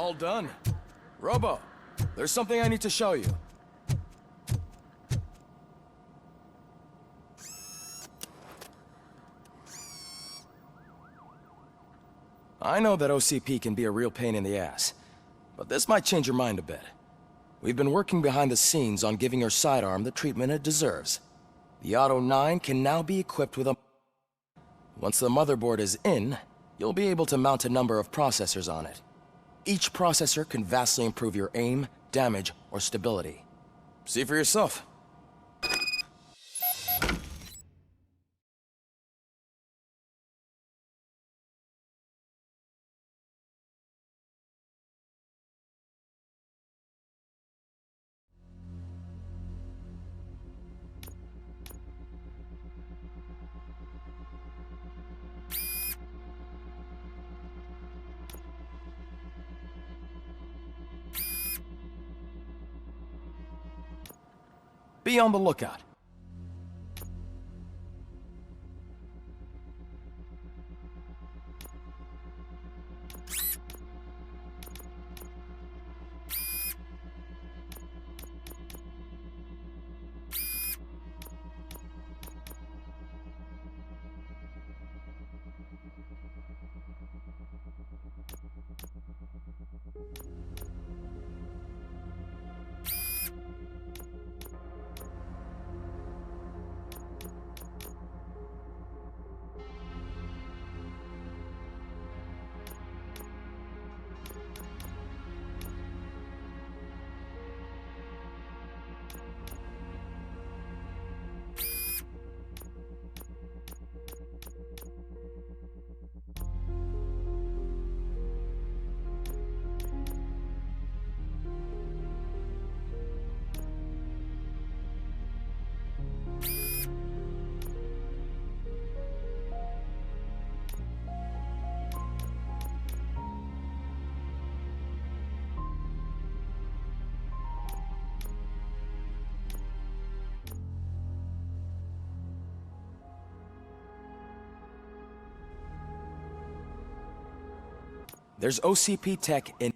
All done. Robo, there's something I need to show you. I know that OCP can be a real pain in the ass, but this might change your mind a bit. We've been working behind the scenes on giving your sidearm the treatment it deserves. The Auto 9 can now be equipped with a... Once the motherboard is in, you'll be able to mount a number of processors on it. Each processor can vastly improve your aim, damage, or stability. See for yourself. Be on the lookout. There's OCP tech in...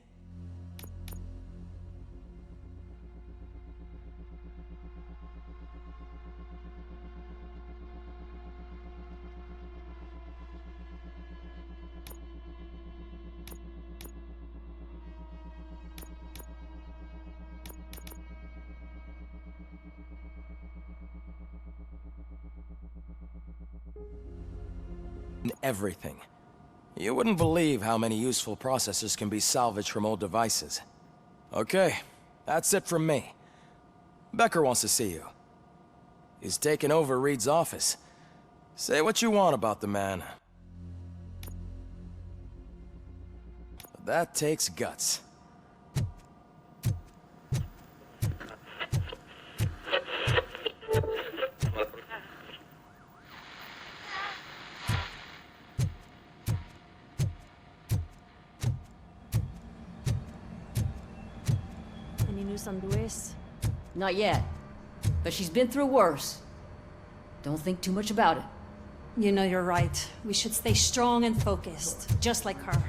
everything. You wouldn't believe how many useful processors can be salvaged from old devices. Okay, that's it from me. Becker wants to see you. He's taken over Reed's office. Say what you want about the man. But that takes guts. On Luis? Not yet, but she's been through worse. Don't think too much about it. You know you're right. We should stay strong and focused, just like her.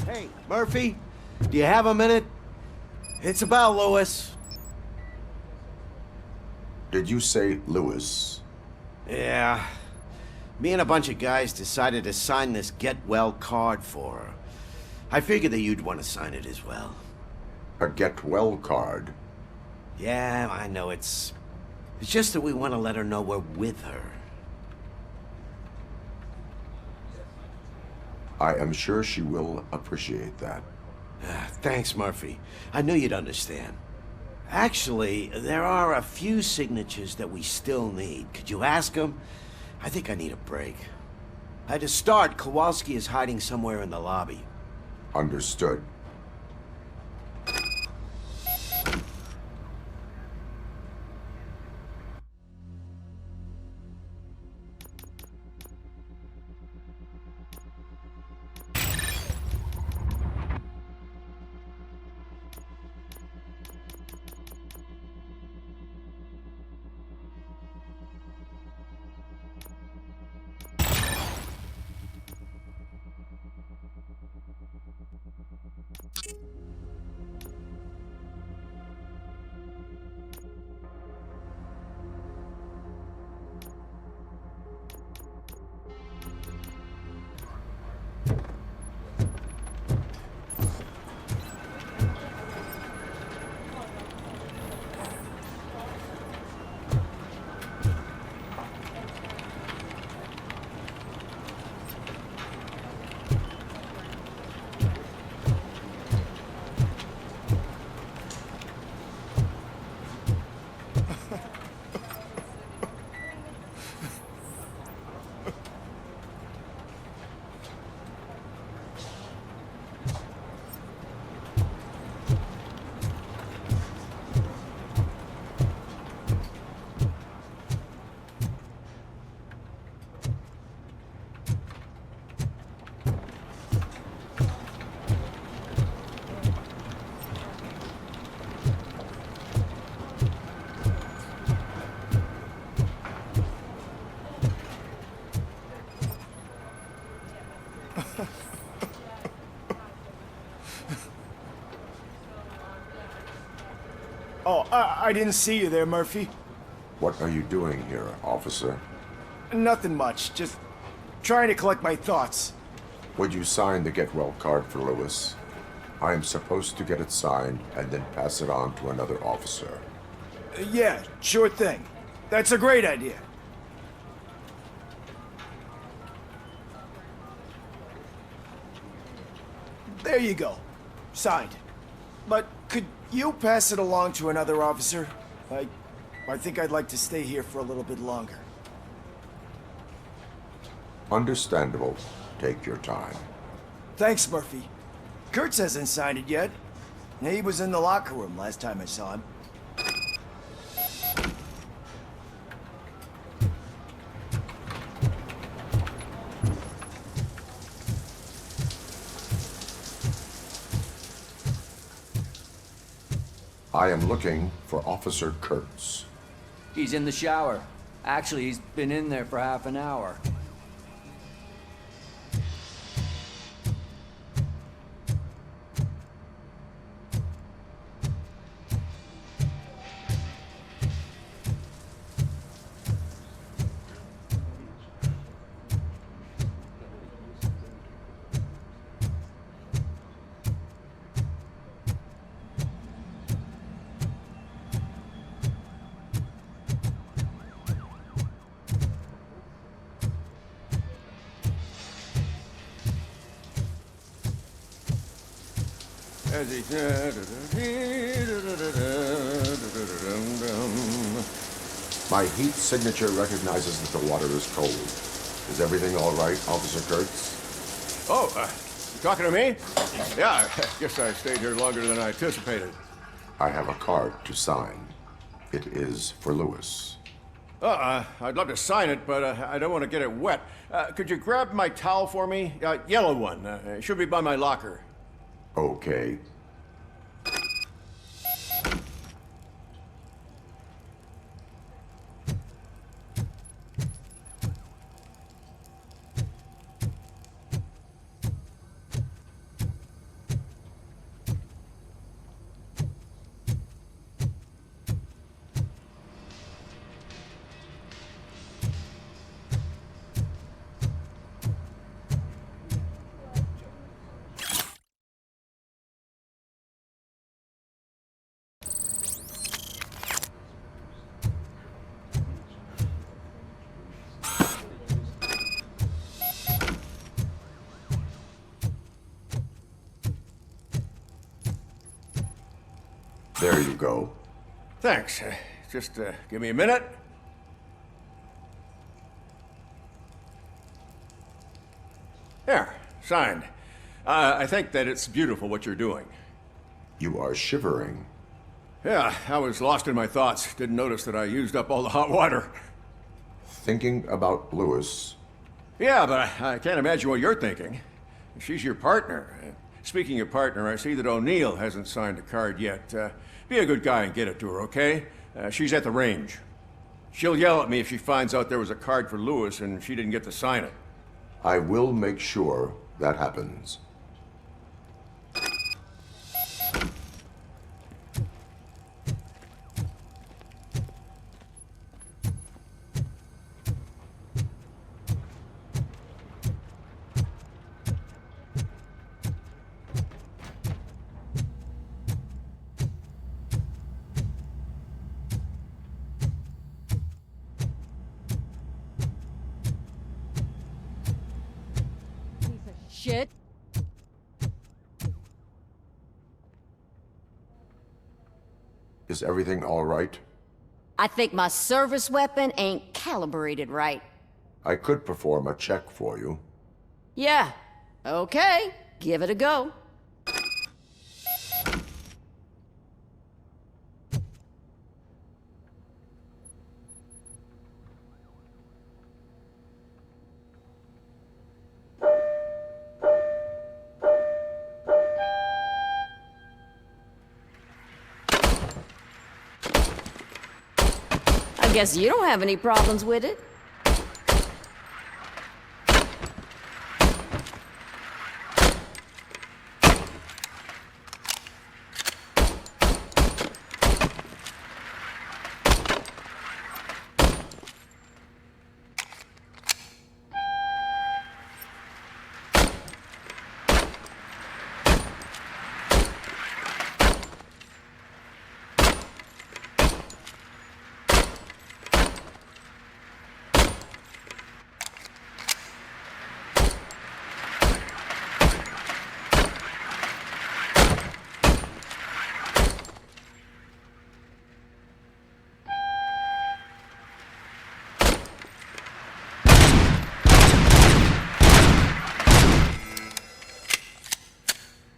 Hey, Murphy, do you have a minute? It's about Lewis. Did you say Lewis? Yeah. Me and a bunch of guys decided to sign this get well card for her. I figured that you'd want to sign it as well. A get well card? Yeah, I know it's just that we want to let her know we're with her. I am sure she will appreciate that. Thanks, Murphy. I knew you'd understand. Actually, there are a few signatures that we still need. Could you ask them? I think I need a break. To start, Kowalski is hiding somewhere in the lobby. I didn't see you there, Murphy. What are you doing here, officer? Nothing much, just trying to collect my thoughts. Would you sign the get well card for Lewis? I am supposed to get it signed and then pass it on to another officer. Yeah, sure thing. That's a great idea. There you go. Signed. But could you pass it along to another officer? I think I'd like to stay here for a little bit longer. Understandable. Take your time. Thanks, Murphy. Kurtz hasn't signed it yet. He was in the locker room last time I saw him. I am looking for Officer Kurtz. He's in the shower. Actually, he's been in there for half an hour. My heat signature recognizes that the water is cold. Is everything all right, Officer Kurtz? Oh, you talking to me? Yeah, I guess I stayed here longer than I anticipated. I have a card to sign. It is for Lewis. I'd love to sign it, but I don't want to get it wet. Could you grab my towel for me? Yellow one. It should be by my locker. Okay. There you go. Thanks. Just give me a minute. There, signed. I think that it's beautiful what you're doing. You are shivering. Yeah, I was lost in my thoughts. Didn't notice that I used up all the hot water. Thinking about Lewis. Yeah, but I can't imagine what you're thinking. She's your partner. Speaking of partner, I see that O'Neill hasn't signed a card yet. Be a good guy and get it to her, okay? She's at the range. She'll yell at me if she finds out there was a card for Lewis and she didn't get to sign it. I will make sure that happens. Shit. Is everything all right? I think my service weapon ain't calibrated right. I could perform a check for you. Yeah. Okay. Give it a go. I guess you don't have any problems with it.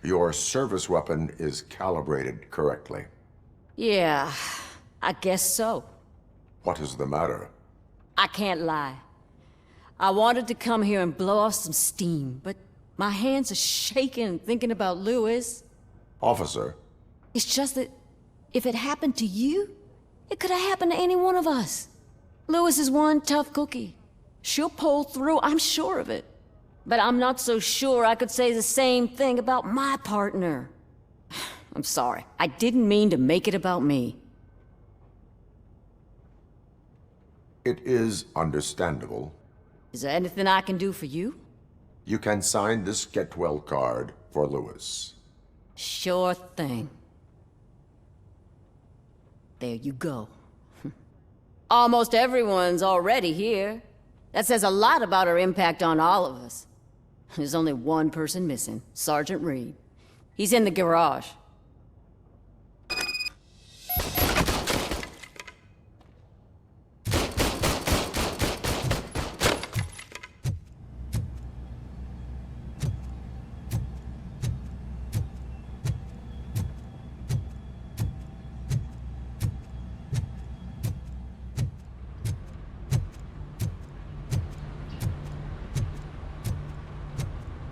Your service weapon is calibrated correctly. Yeah, I guess so. What is the matter? I can't lie. I wanted to come here and blow off some steam, but my hands are shaking thinking about Lewis. Officer, It's just that if it happened to you, it could have happened to any one of us. Lewis is one tough cookie. She'll pull through, I'm sure of it. But I'm not so sure I could say the same thing about my partner. I'm sorry. I didn't mean to make it about me. it is understandable. Is there anything I can do for you? You can sign this get well card for Lewis. Sure thing. There you go. Almost everyone's already here. That says a lot about her impact on all of us. There's only one person missing, Sergeant Reed. He's in the garage.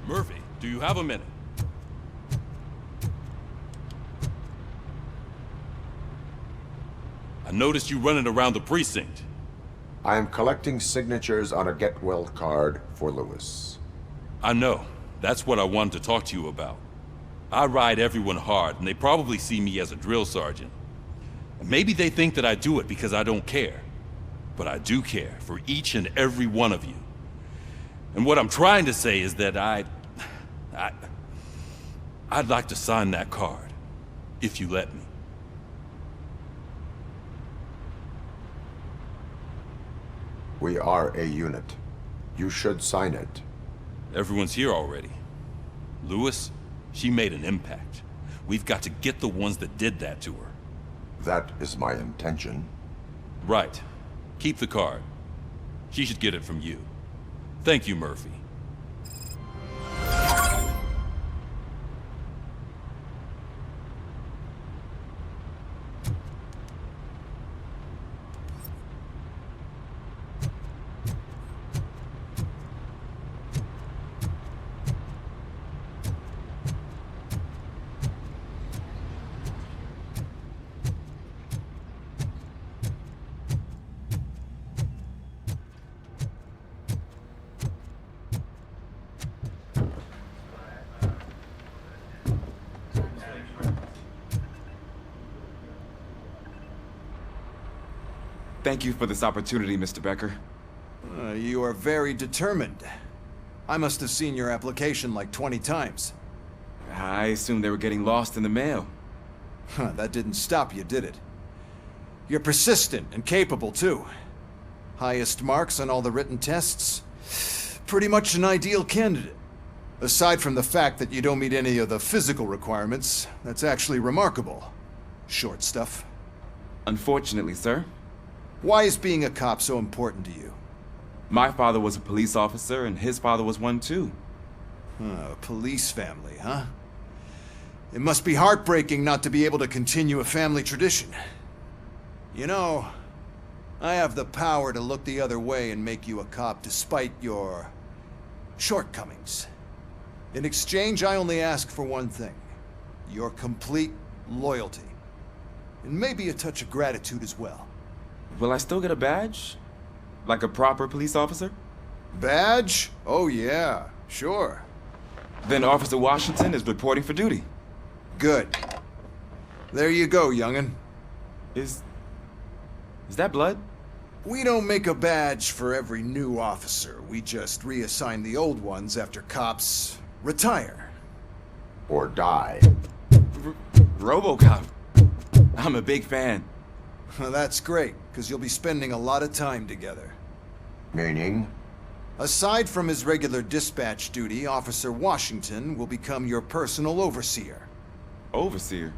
Murphy, do you have a minute? I noticed you running around the precinct. I am collecting signatures on a get well card for Lewis. I know. That's what I wanted to talk to you about. I ride everyone hard, and they probably see me as a drill sergeant. And maybe they think that I do it because I don't care. But I do care for each and every one of you. And what I'm trying to say is that I'd like to sign that card, if you let me. We are a unit. You should sign it. Everyone's here already. Lewis, she made an impact. We've got to get the ones that did that to her. That is my intention. Right. Keep the card. She should get it from you. Thank you, Murphy. Thank you for this opportunity, Mr. Becker. You are very determined. I must have seen your application like 20 times. I assumed they were getting lost in the mail. That didn't stop you, did it? You're persistent and capable, too. Highest marks on all the written tests. Pretty much an ideal candidate. Aside from the fact that you don't meet any of the physical requirements, that's actually remarkable. Short stuff. Unfortunately, sir. Why is being a cop so important to you? My father was a police officer, and his father was one too. A police family, huh? It must be heartbreaking not to be able to continue a family tradition. You know, I have the power to look the other way and make you a cop despite your shortcomings. In exchange, I only ask for one thing. Your complete loyalty. And maybe a touch of gratitude as well. Will I still get a badge? Like a proper police officer? Badge? Oh yeah, sure. Then Officer Washington is reporting for duty. Good. There you go, young'un. Is that blood? We don't make a badge for every new officer. We just reassign the old ones after cops retire. Or die. RoboCop. I'm a big fan. That's great, because you'll be spending a lot of time together. Meaning? Aside from his regular dispatch duty, Officer Washington will become your personal overseer. Overseer?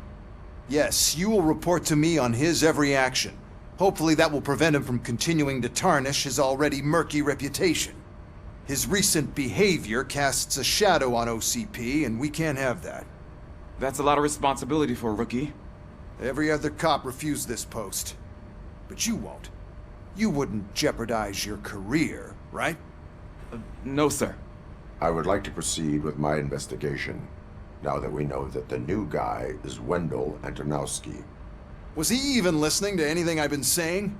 Yes, you will report to me on his every action. Hopefully that will prevent him from continuing to tarnish his already murky reputation. His recent behavior casts a shadow on OCP, and we can't have that. That's a lot of responsibility for a rookie. Every other cop refused this post. But you won't. You wouldn't jeopardize your career, right? No, sir. I would like to proceed with my investigation, now that we know that the new guy is Wendell Antonowski. Was he even listening to anything I've been saying?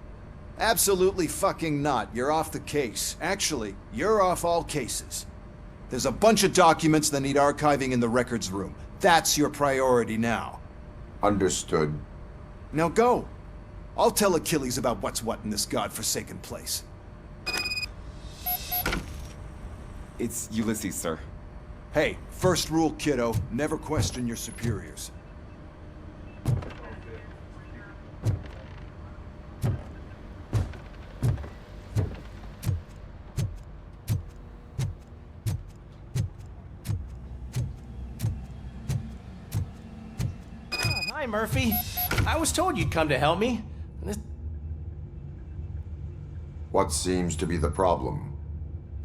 Absolutely fucking not. You're off the case. Actually, you're off all cases. There's a bunch of documents that need archiving in the records room. That's your priority now. Understood. Now go. I'll tell Achilles about what's what in this godforsaken place. It's Ulysses, sir. Hey, first rule, kiddo, never question your superiors. Hi, Murphy. I was told you'd come to help me. What seems to be the problem?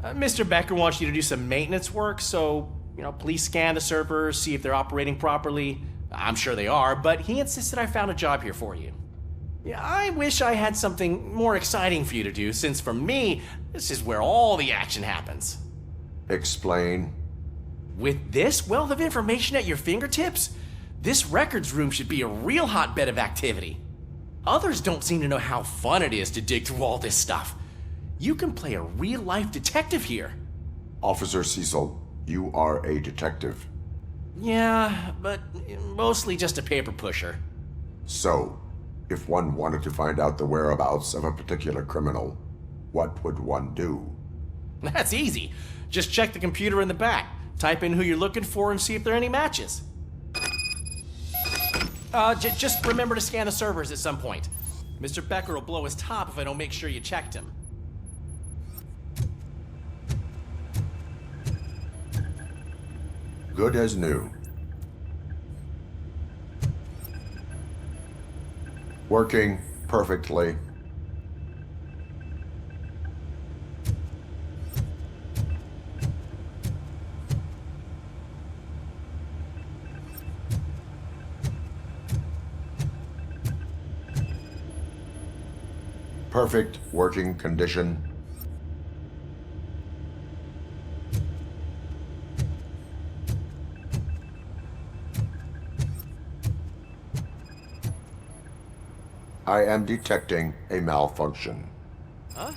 Mr. Becker wants you to do some maintenance work, so, please scan the servers, see if they're operating properly. I'm sure they are, but he insisted I found a job here for you. Yeah, I wish I had something more exciting for you to do, since for me, this is where all the action happens. Explain. With this wealth of information at your fingertips, this records room should be a real hotbed of activity. Others don't seem to know how fun it is to dig through all this stuff. You can play a real-life detective here. Officer Cecil, you are a detective. Yeah, but mostly just a paper pusher. So, if one wanted to find out the whereabouts of a particular criminal, what would one do? That's easy. Just check the computer in the back, type in who you're looking for, and see if there are any matches. Just remember to scan the servers at some point. Mr. Becker will blow his top if I don't make sure you checked him. Good as new. Working perfectly. Perfect working condition. I am detecting a malfunction. Huh?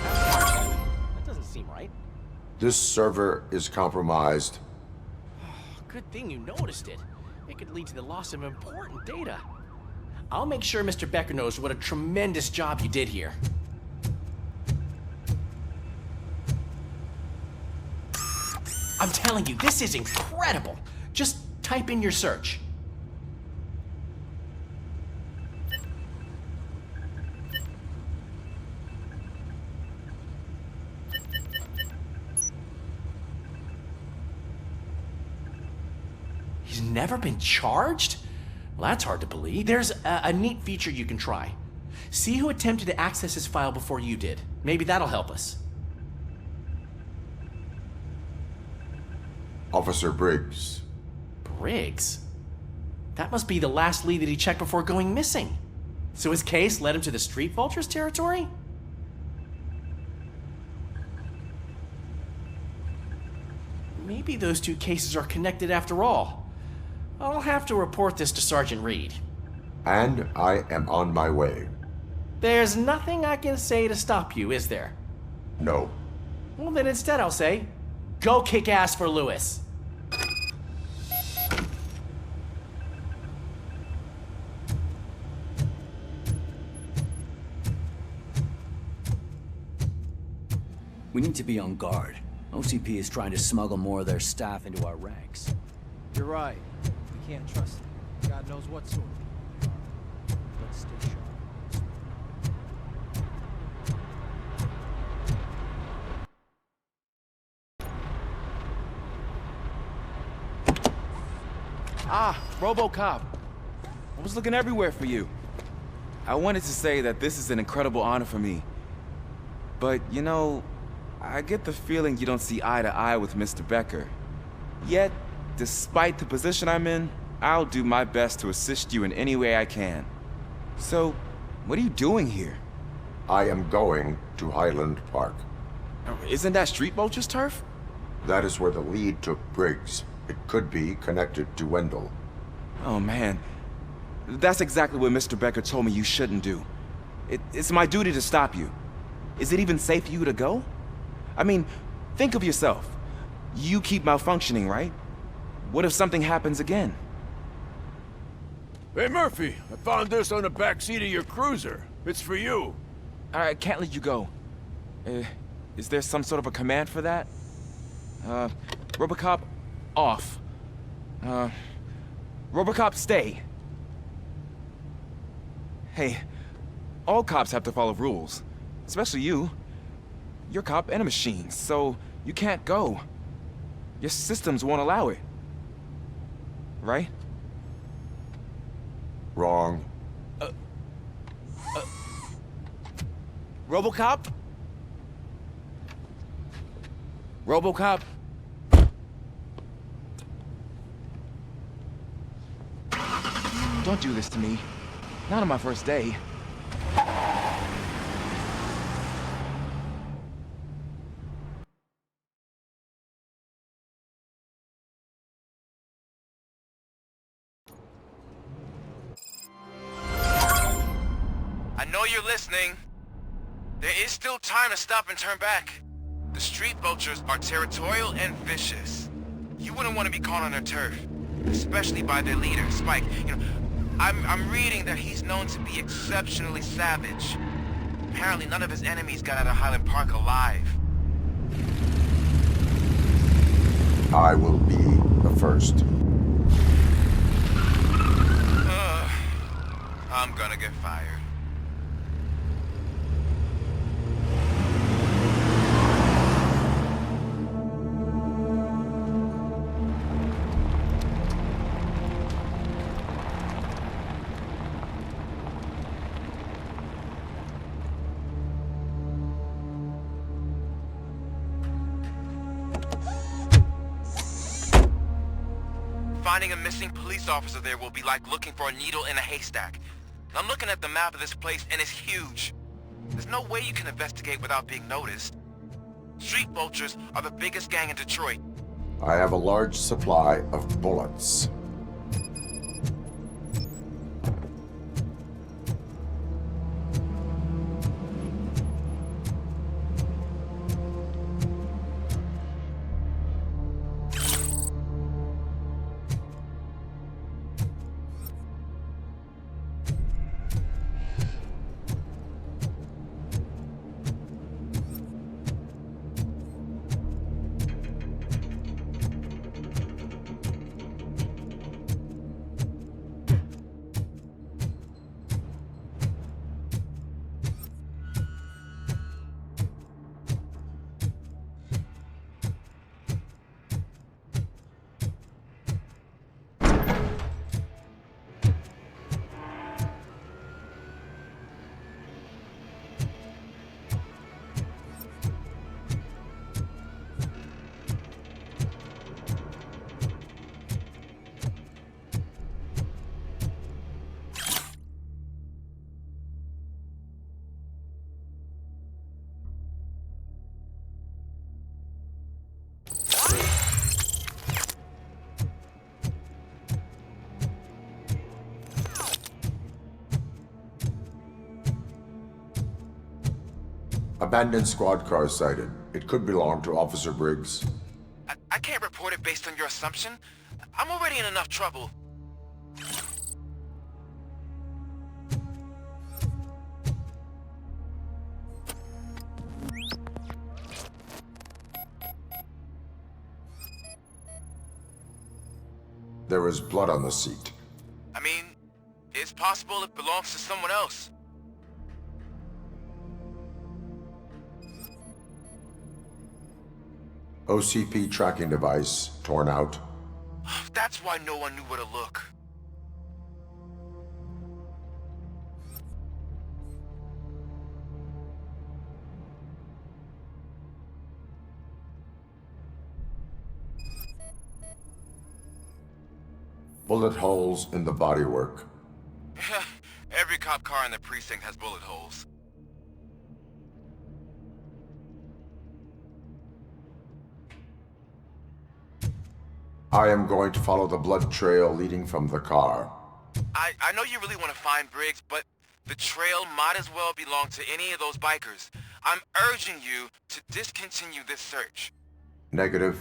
That doesn't seem right. This server is compromised. Good thing you noticed it. It could lead to the loss of important data. I'll make sure Mr. Becker knows what a tremendous job you did here. I'm telling you, this is incredible. Just type in your search. He's never been charged? Well, that's hard to believe. There's a neat feature you can try. See who attempted to access his file before you did. Maybe that'll help us. Officer Briggs. Briggs? That must be the last lead that he checked before going missing. So his case led him to the Street Vultures territory? Maybe those two cases are connected after all. I'll have to report this to Sergeant Reed. And I am on my way. There's nothing I can say to stop you, is there? No. Well, then instead I'll say, go kick ass for Lewis. We need to be on guard. OCP is trying to smuggle more of their staff into our ranks. You're right. We can't trust them. God knows what sort of people they are. Let's stay sharp. Ah, RoboCop. I was looking everywhere for you. I wanted to say that this is an incredible honor for me. But, I get the feeling you don't see eye to eye with Mr. Becker. Yet, despite the position I'm in, I'll do my best to assist you in any way I can. So, what are you doing here? I am going to Highland Park. Isn't that Street Vulture's turf? That is where the lead took Briggs. It could be connected to Wendell. Oh man, that's exactly what Mr. Becker told me you shouldn't do. It's my duty to stop you. Is it even safe for you to go? I mean, think of yourself. You keep malfunctioning, right? What if something happens again? Hey, Murphy, I found this on the back seat of your cruiser. It's for you. I can't let you go. Is there some sort of a command for that? RoboCop, off. RoboCop, stay. Hey, all cops have to follow rules. Especially you. You're a cop and a machine, so you can't go. Your systems won't allow it. Right? Wrong. RoboCop? RoboCop? Don't do this to me. Not on my first day. I know you're listening. There is still time to stop and turn back. The street vultures are territorial and vicious. You wouldn't want to be caught on their turf, especially by their leader, Spike. You know, I'm reading that he's known to be exceptionally savage. Apparently none of his enemies got out of Highland Park alive. I will be the first. I'm gonna get fired. Finding a missing police officer there will be like looking for a needle in a haystack. I'm looking at the map of this place and it's huge. There's no way you can investigate without being noticed. Street vultures are the biggest gang in Detroit. I have a large supply of bullets. Abandoned squad car sighted. It could belong to Officer Briggs. I can't report it based on your assumption. I'm already in enough trouble. There is blood on the seat. I mean, it's possible it belongs to someone else. OCP tracking device torn out. That's why no one knew where to look. Bullet holes in the bodywork. Every cop car in the precinct has bullet holes. I am going to follow the blood trail leading from the car. I know you really want to find Briggs, but the trail might as well belong to any of those bikers. I'm urging you to discontinue this search. Negative.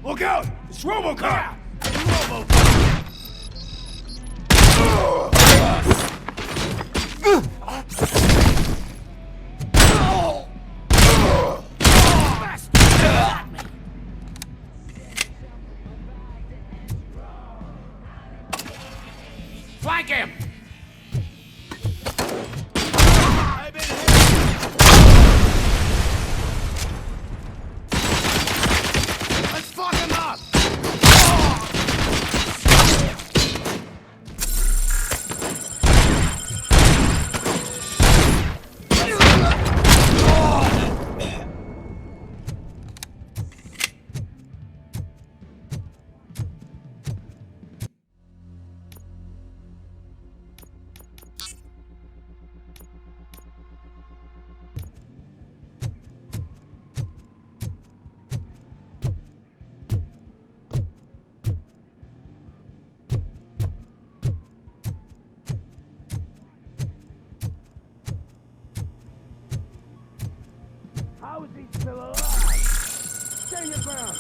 Look out! It's RoboCop! Yeah. Flank him! How is he still alive? Stand your ground!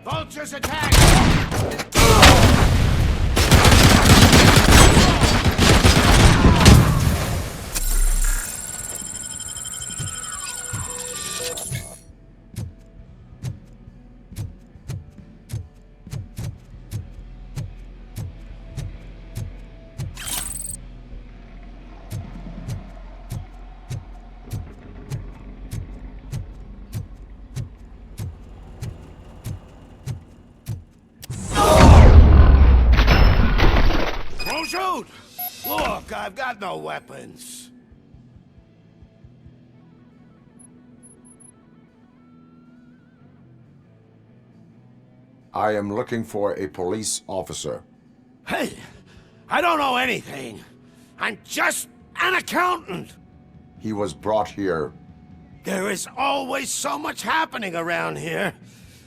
Vultures attack! Shoot! Look, I've got no weapons. I am looking for a police officer. Hey, I don't know anything. I'm just an accountant. He was brought here. There is always so much happening around here.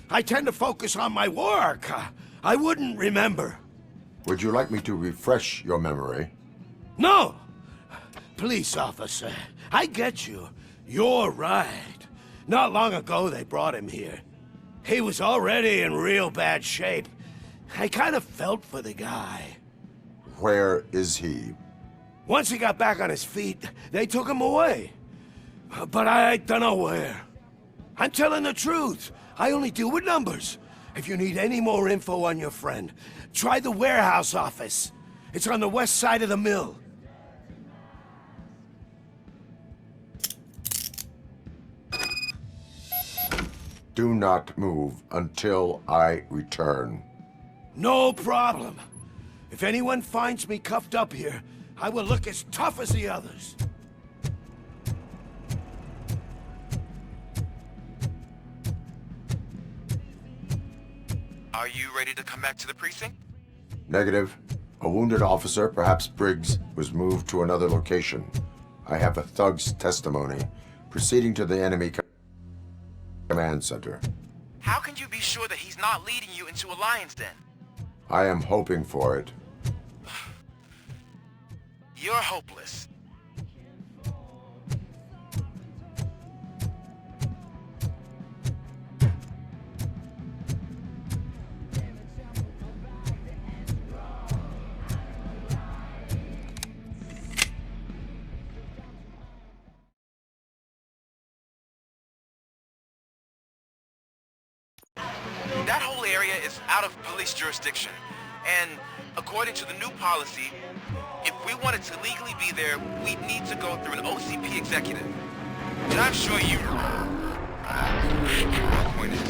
I tend to focus on my work. I wouldn't remember. Would you like me to refresh your memory? No! Police officer, I get you. You're right. Not long ago they brought him here. He was already in real bad shape. I kind of felt for the guy. Where is he? Once he got back on his feet, they took him away. But I don't know where. I'm telling the truth. I only deal with numbers. If you need any more info on your friend, try the warehouse office. It's on the west side of the mill. Do not move until I return. No problem. If anyone finds me cuffed up here, I will look as tough as the others. Are you ready to come back to the precinct? Negative. A wounded officer, perhaps Briggs, was moved to another location. I have a thug's testimony, proceeding to the enemy command center. How can you be sure that he's not leading you into a lion's den? I am hoping for it. You're hopeless. That whole area is out of police jurisdiction, and according to the new policy, if we wanted to legally be there, we'd need to go through an OCP executive. And I'm sure you know what the point is.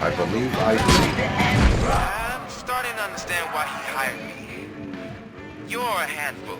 I believe I do. I'm starting to understand why he hired me. You're a handful.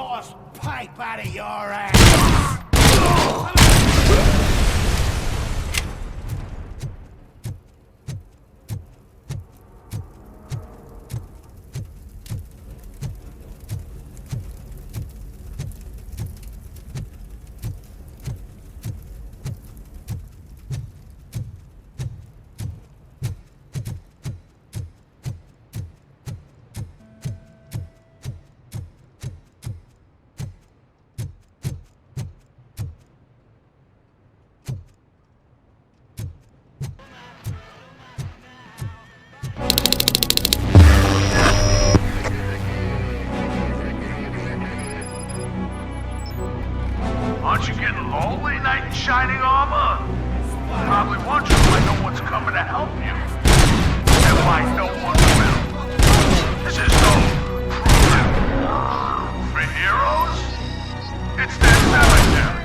exhaust pipe out of your ass! Aren't you getting lonely, knight in shining armor? Probably wondering why no one's coming to help you. And why no one will. This is no problem. For heroes, it's their cemetery.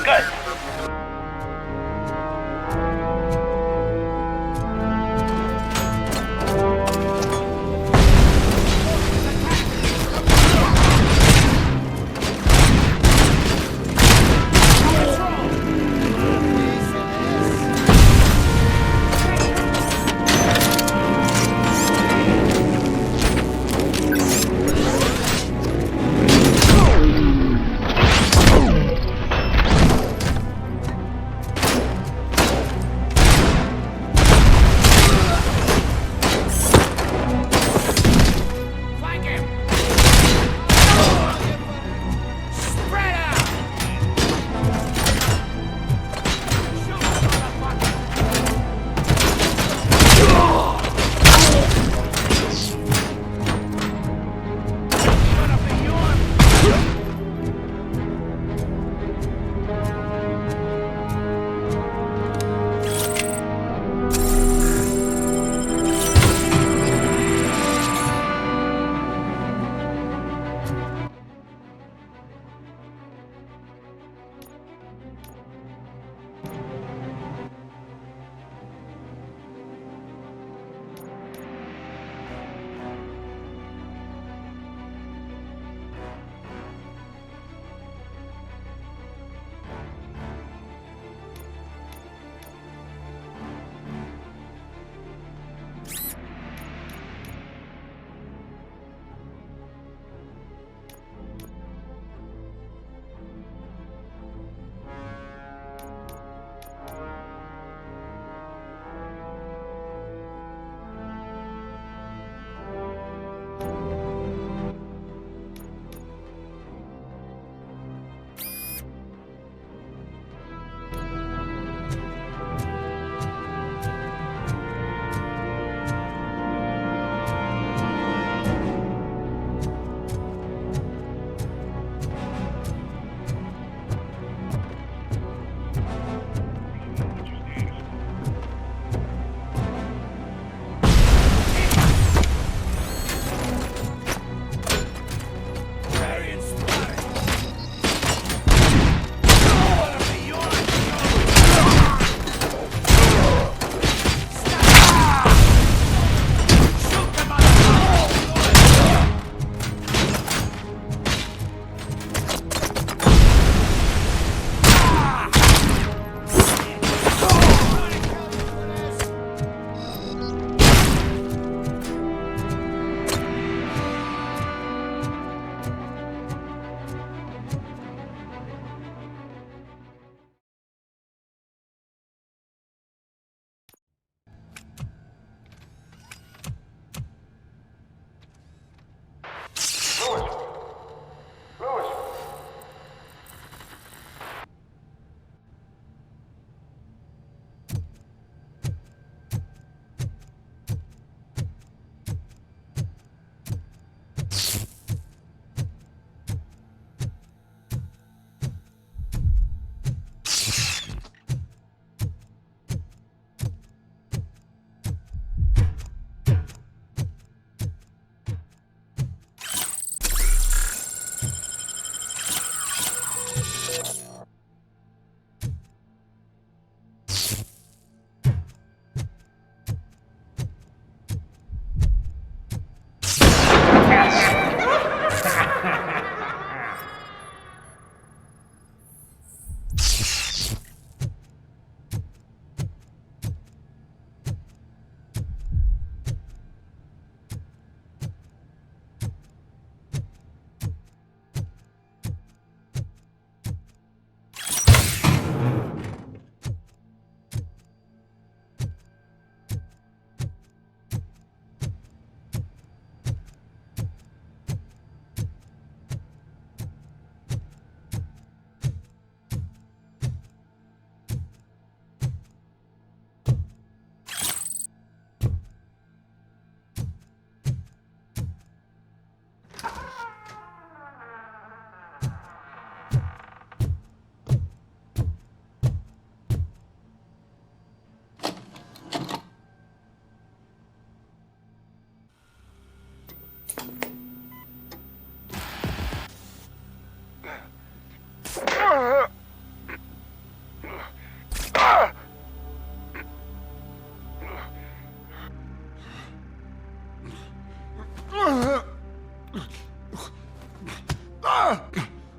Good.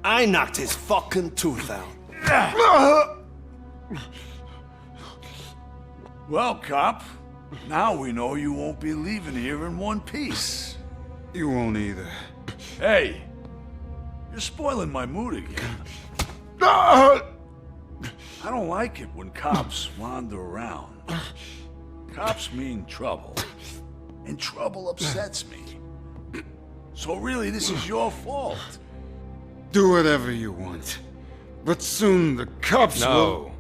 I knocked his fucking tooth out. Well, cop, now we know you won't be leaving here in one piece. You won't either. Hey, you're spoiling my mood again. I don't like it when cops wander around. Cops mean trouble, and trouble upsets me. So really, this is your fault. Do whatever you want. But soon the cops will...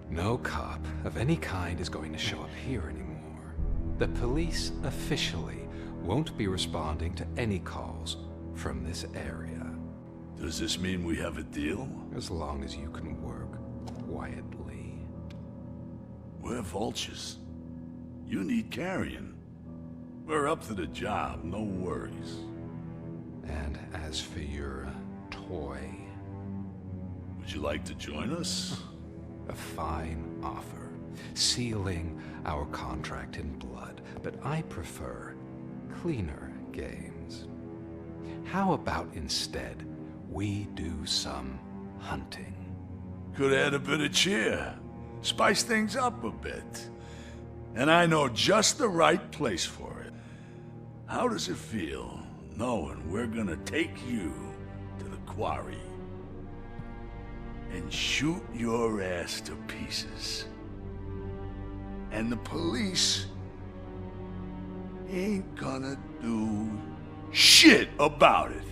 No cop of any kind is going to show up here anymore. The police officially won't be responding to any calls from this area. Does this mean we have a deal? As long as you can work quietly. We're vultures. You need carrion. We're up to the job, no worries. And as for your toy... Would you like to join us? A fine offer, sealing our contract in blood, but I prefer cleaner games. How about instead we do some hunting? Could add a bit of cheer, spice things up a bit. And I know just the right place for it. How does it feel knowing we're gonna take you to the quarry and shoot your ass to pieces? And the police ain't gonna do shit about it.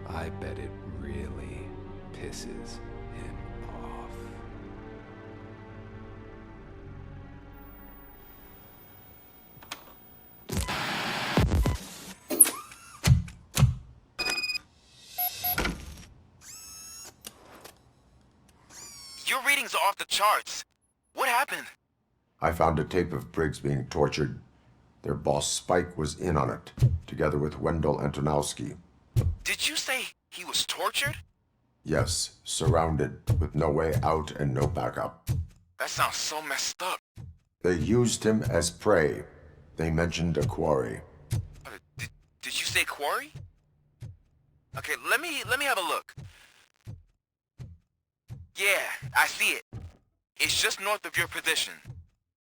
I bet it really pisses him off. Your readings are off the charts. What happened? I found a tape of Briggs being tortured. Their boss Spike was in on it, together with Wendell Antonowski. Did you say he was tortured? Yes, surrounded, with no way out and no backup. That sounds so messed up. They used him as prey. They mentioned a quarry. Did you say quarry? Okay, let me have a look. Yeah, I see it. It's just north of your position.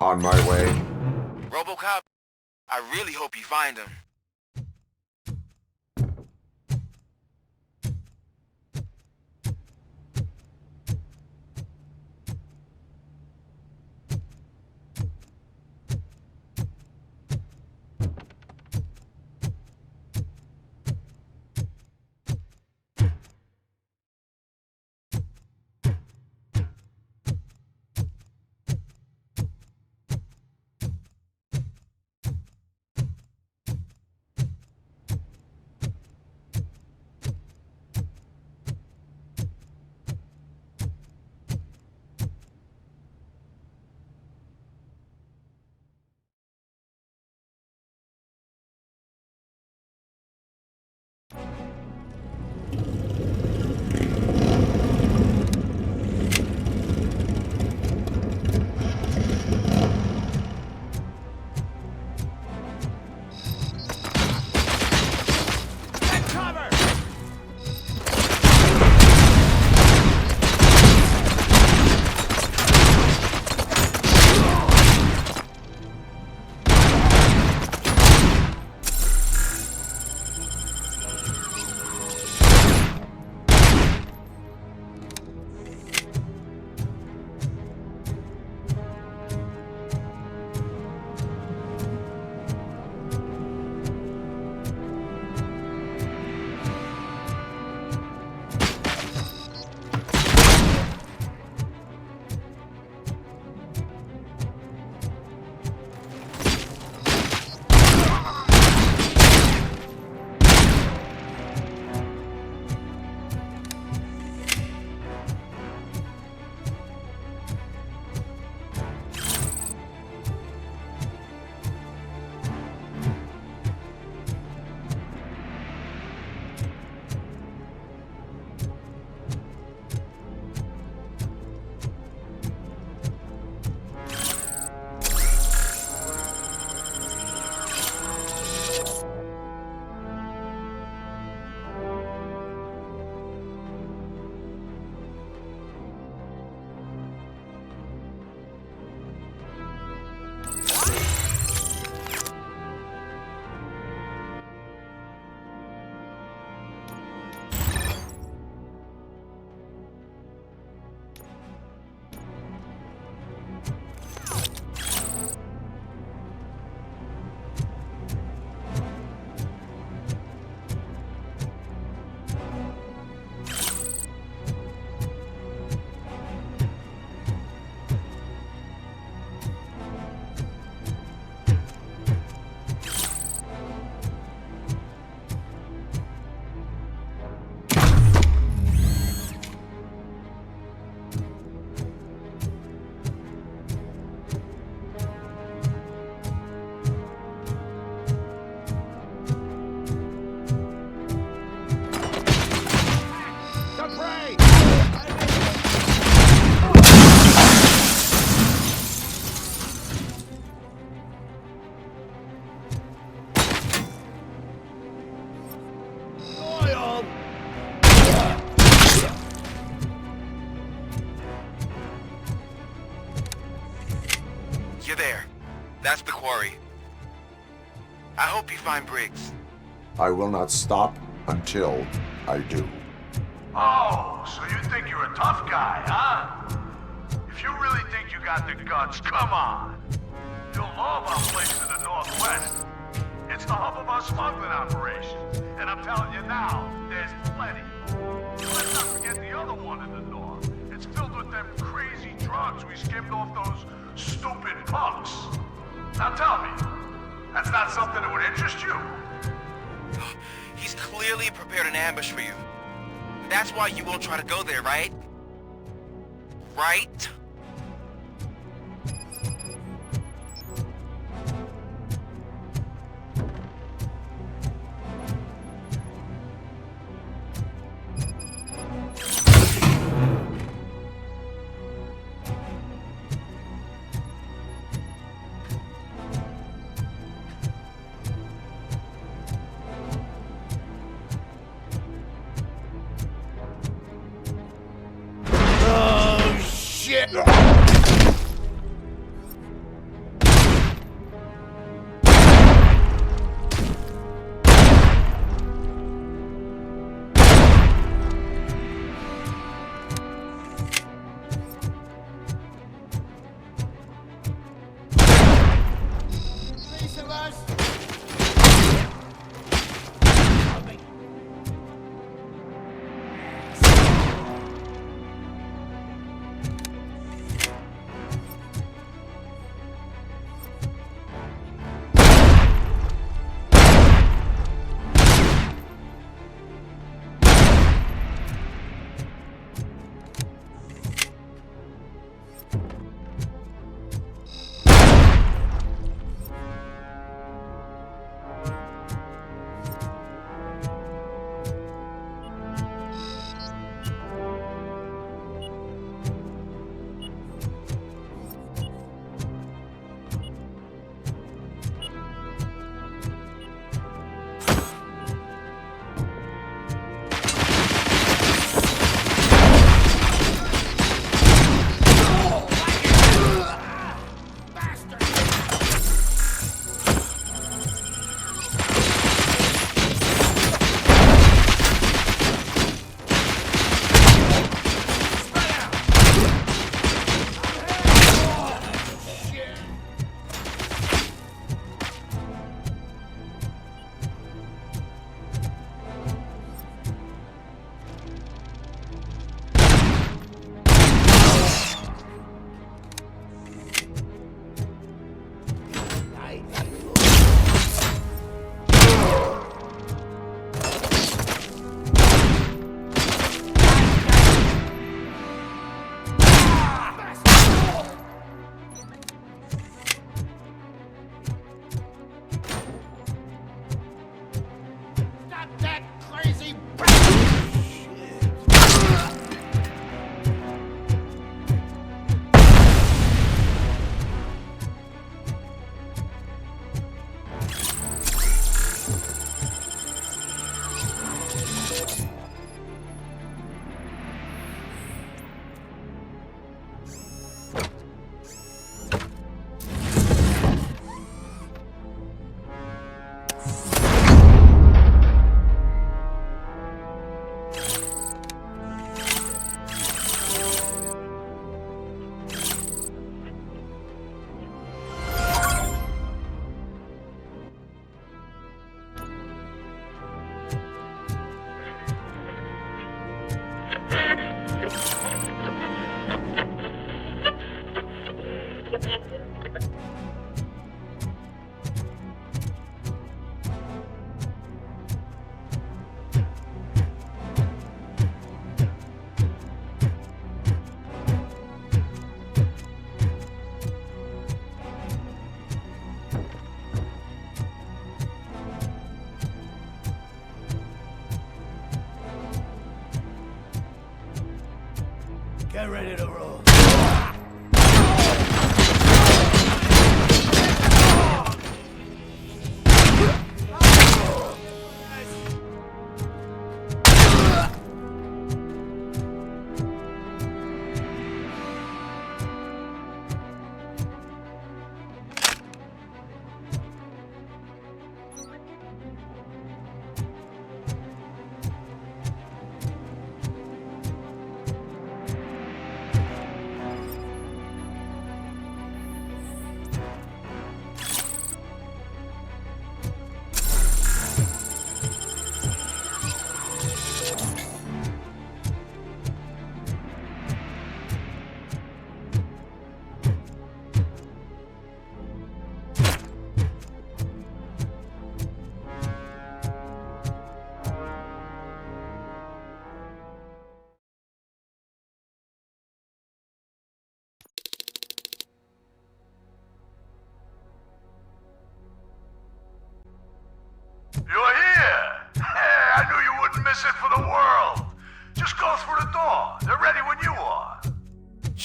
On my way. RoboCop, I really hope you find him. That's the quarry. I hope you find Briggs. I will not stop until I do. Oh, so you think you're a tough guy, huh? If you really think you got the guts, come on. You'll love our place in the Northwest. It's the hub of our smuggling operations. And I'm telling you now, there's plenty. Let's not forget the other one in the north. It's filled with them crazy drugs we skimmed off those stupid punks. Now tell me, that's not something that would interest you? He's clearly prepared an ambush for you. That's why you won't try to go there, right? Right? Get ready to roll.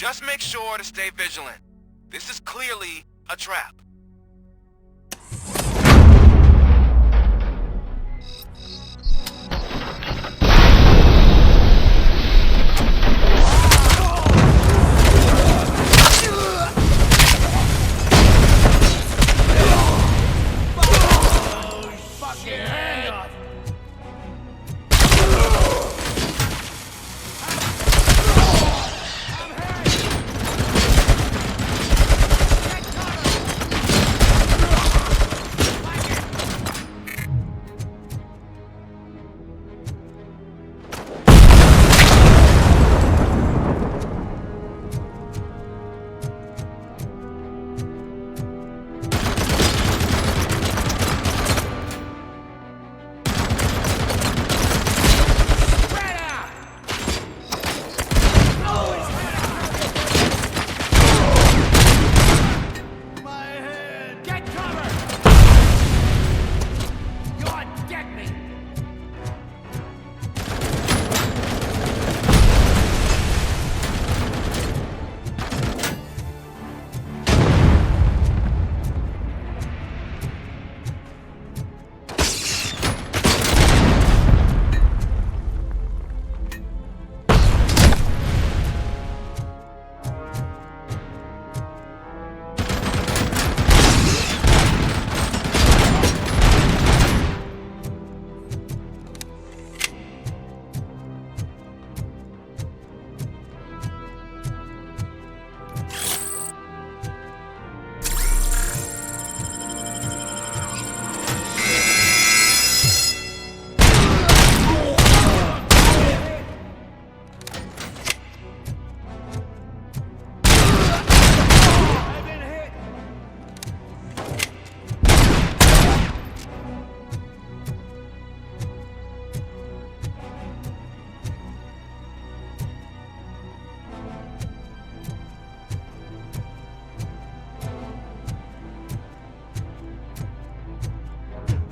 Just make sure to stay vigilant. This is clearly a trap.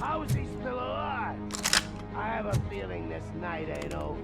How is he still alive? I have a feeling this night ain't over.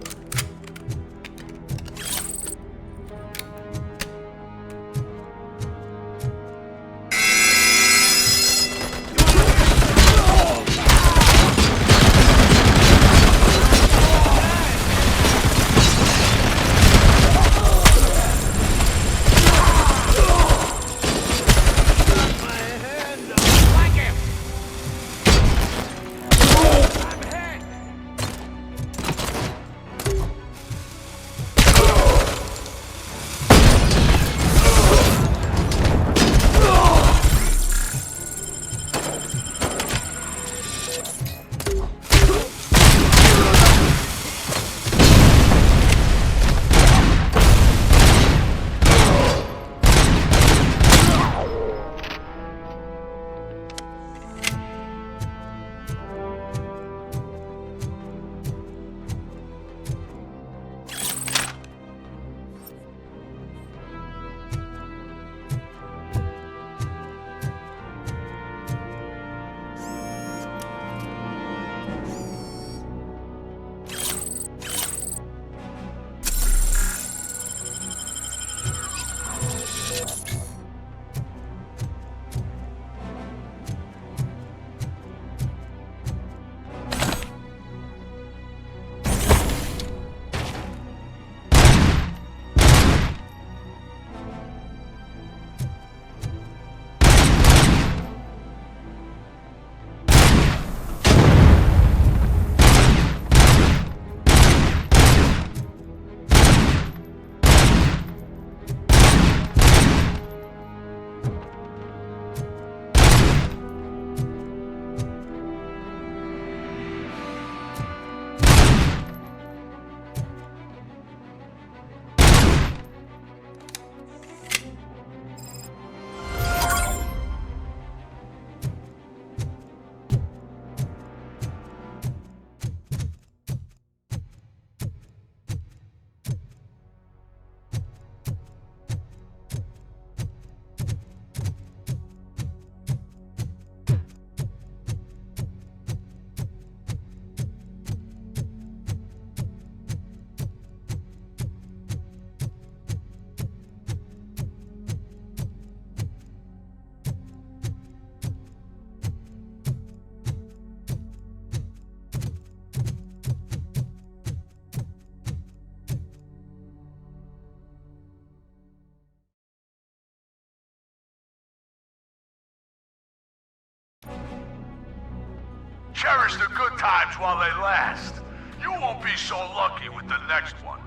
Cherish the good times while they last. You won't be so lucky with the next one.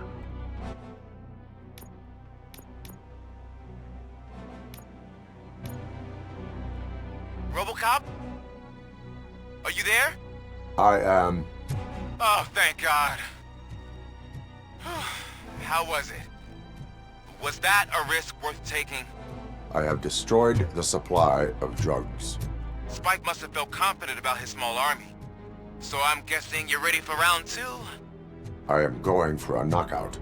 RoboCop? Are you there? I am. Oh, thank God. How was it? Was that a risk worth taking? I have destroyed the supply of drugs. Spike must have felt confident about his small army. So I'm guessing you're ready for round 2? I am going for a knockout.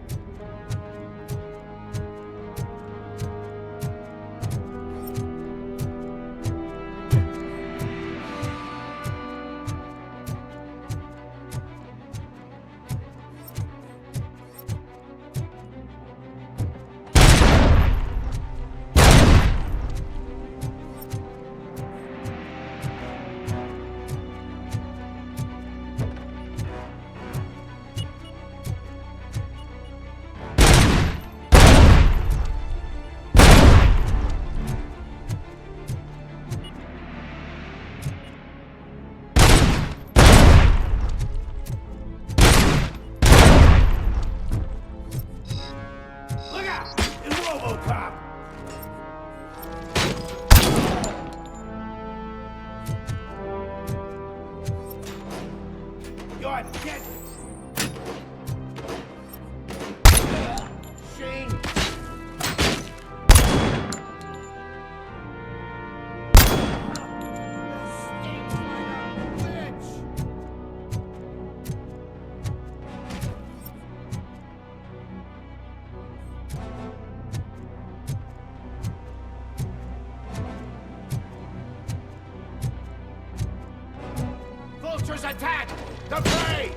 Look out! It's RoboCop! You're dead! Shane! Vultures attack! The prey!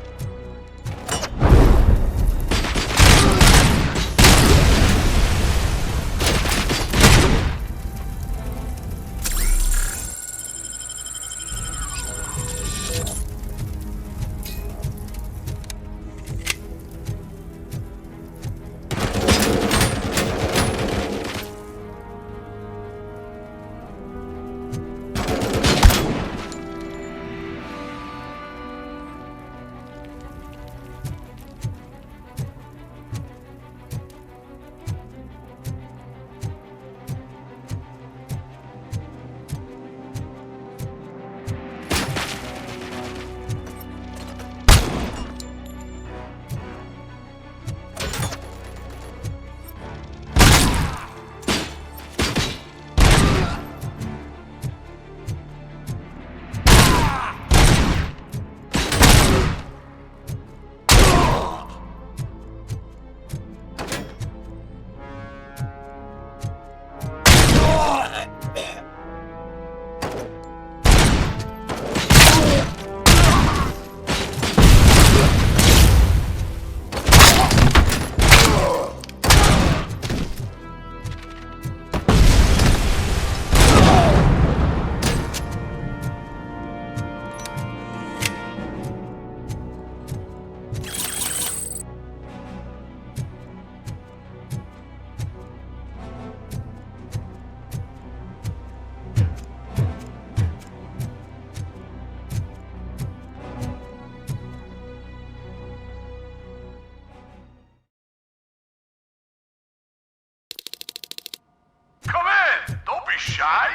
Come in! Don't be shy!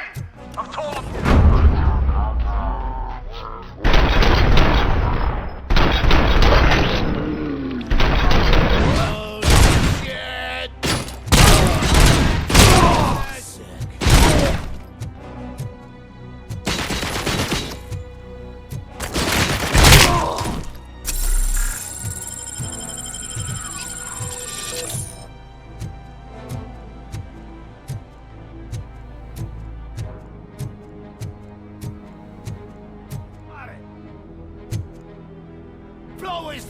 I've told him. Blow his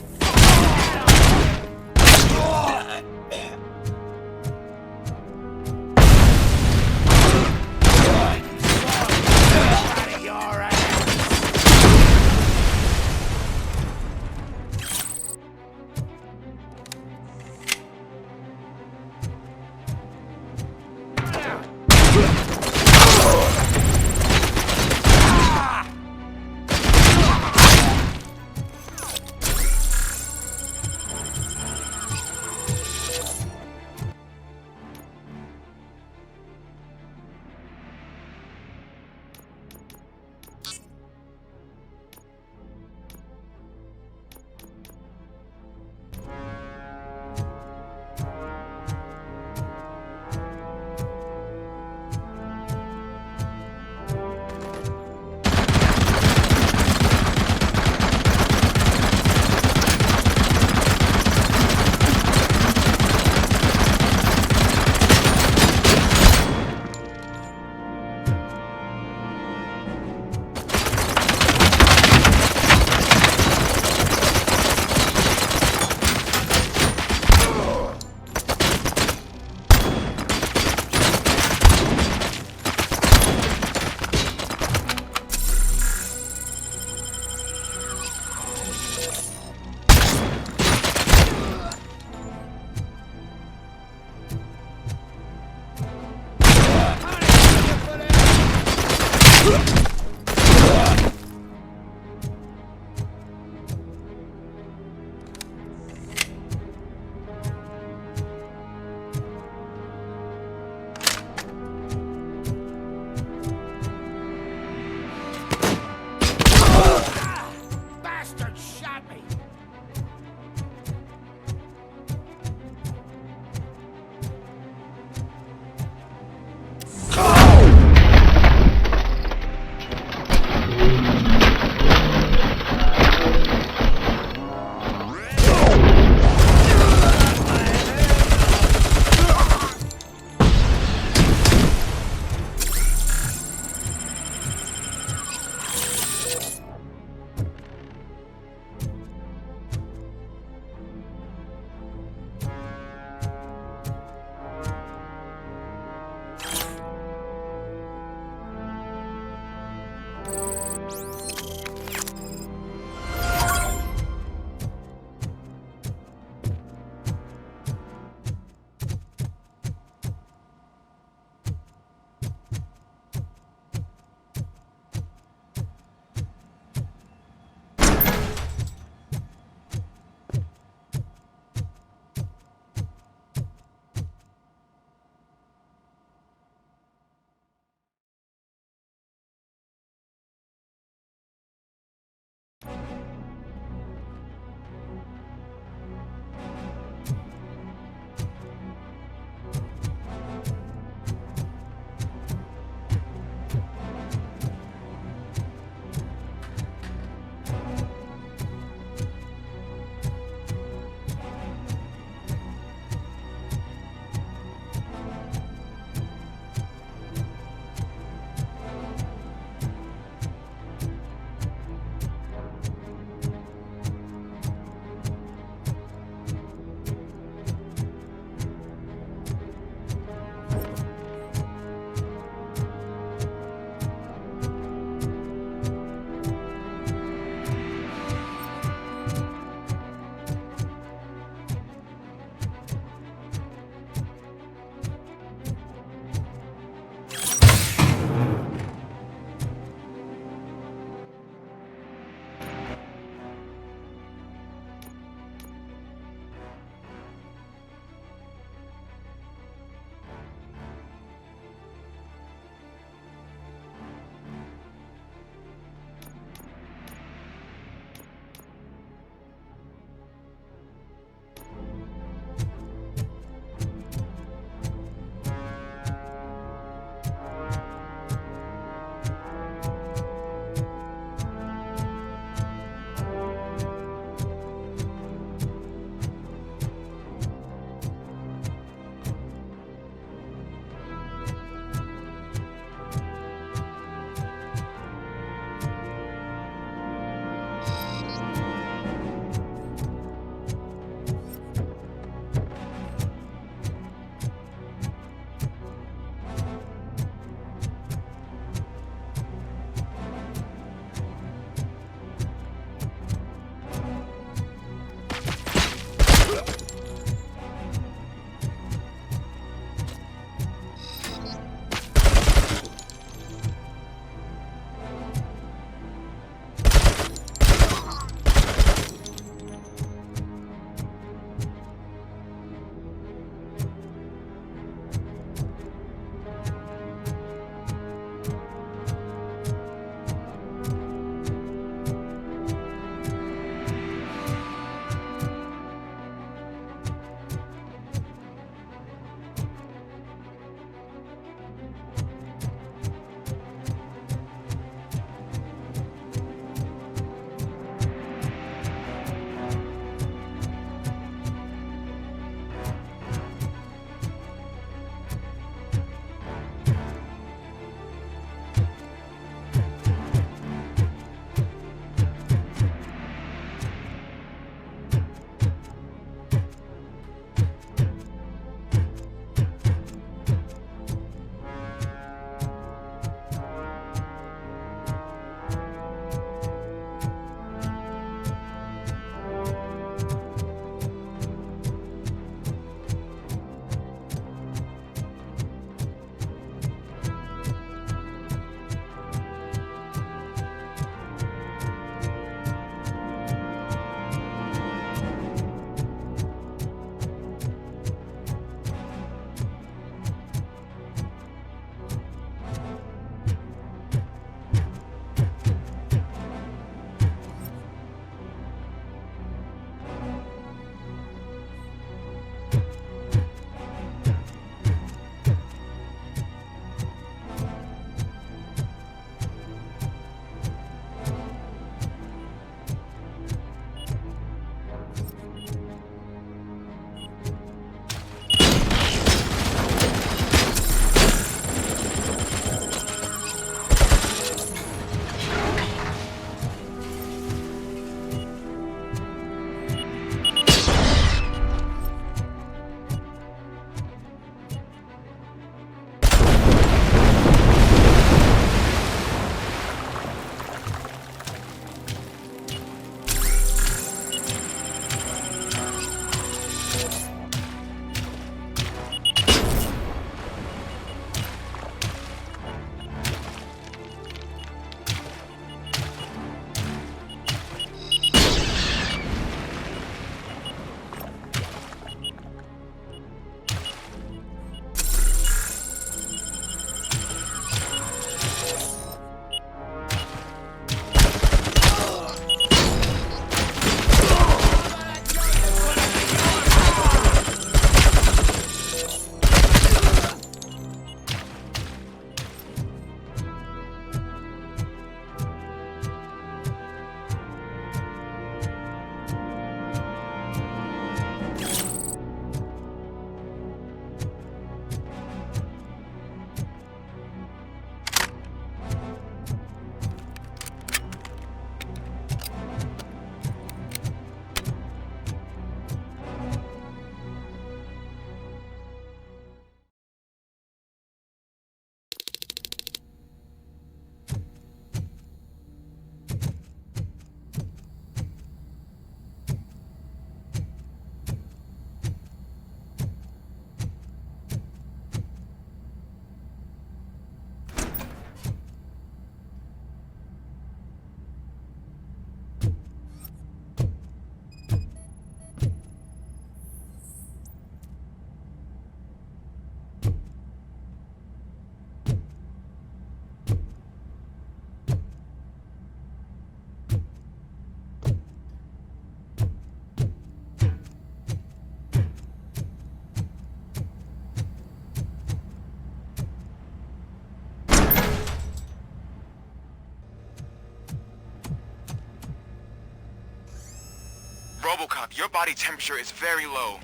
RoboCop, your body temperature is very low.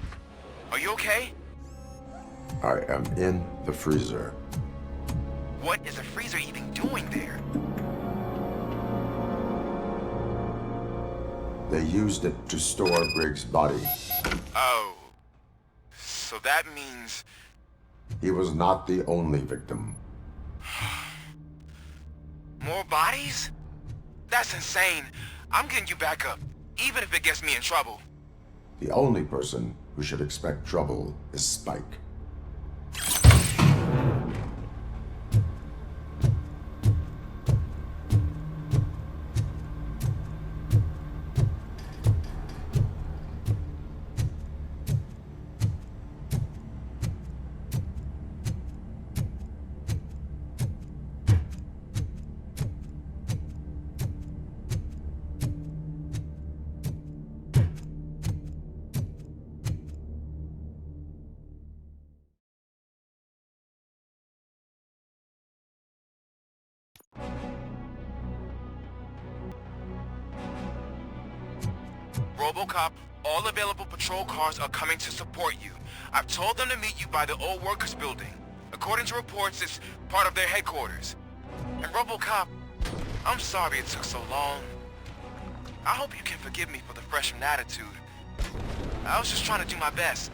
Are you okay? I am in the freezer. What is the freezer even doing there? They used it to store Briggs' body. Oh. So that means... He was not the only victim. More bodies? That's insane. I'm getting you back up, even if it gets me in trouble. The only person who should expect trouble is Spike. RoboCop, all available patrol cars are coming to support you. I've told them to meet you by the old workers building. According to reports, it's part of their headquarters. And RoboCop, I'm sorry it took so long. I hope you can forgive me for the freshman attitude. I was just trying to do my best.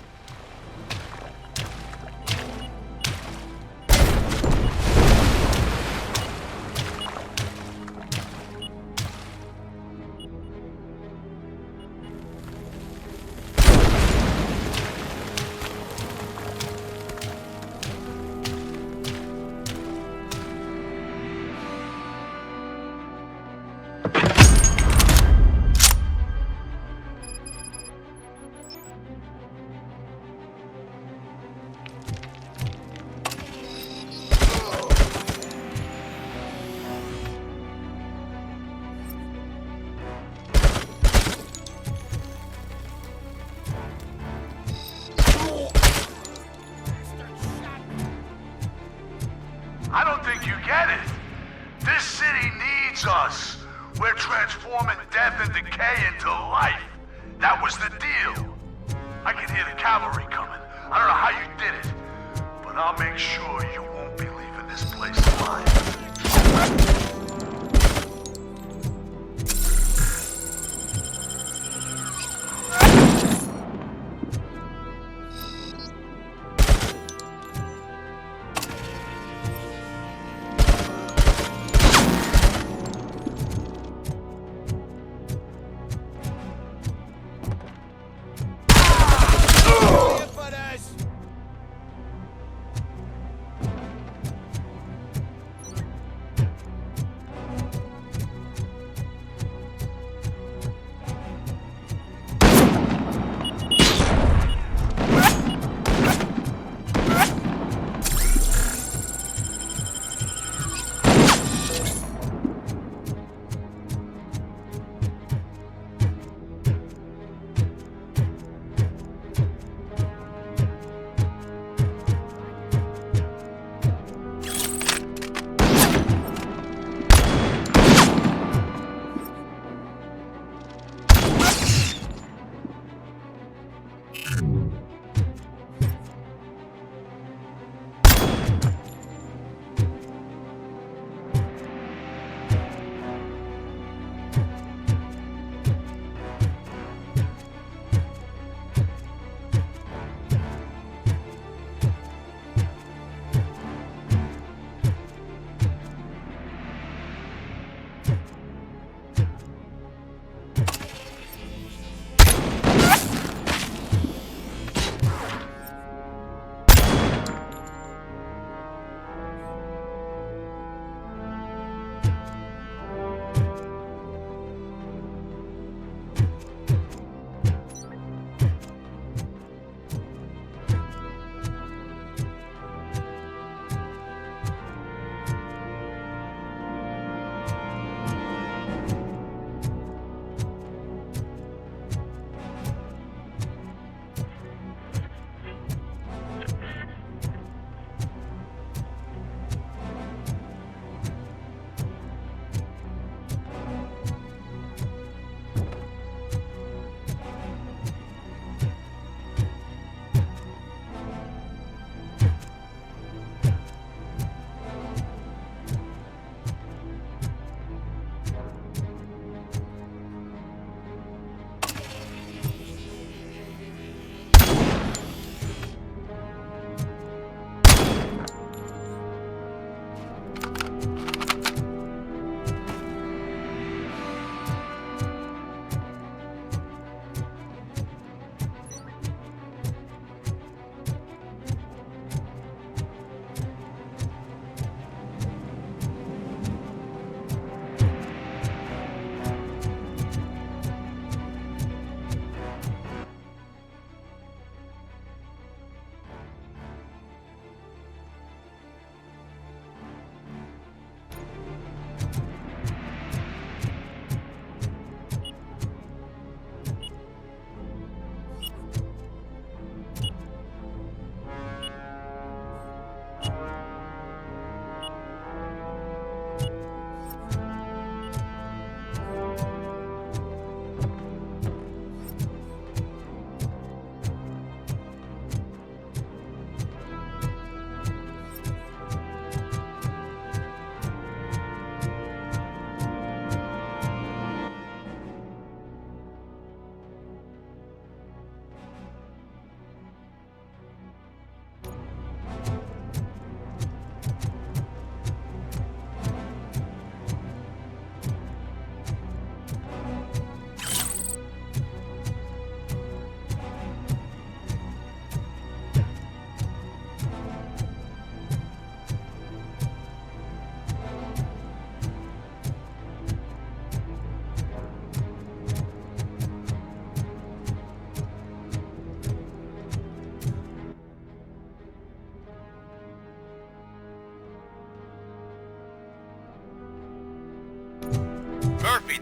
I don't think you get it. This city needs us. We're transforming death and decay into life. That was the deal. I can hear the cavalry coming. I don't know how you did it, but I'll make sure you won't be leaving this place alive.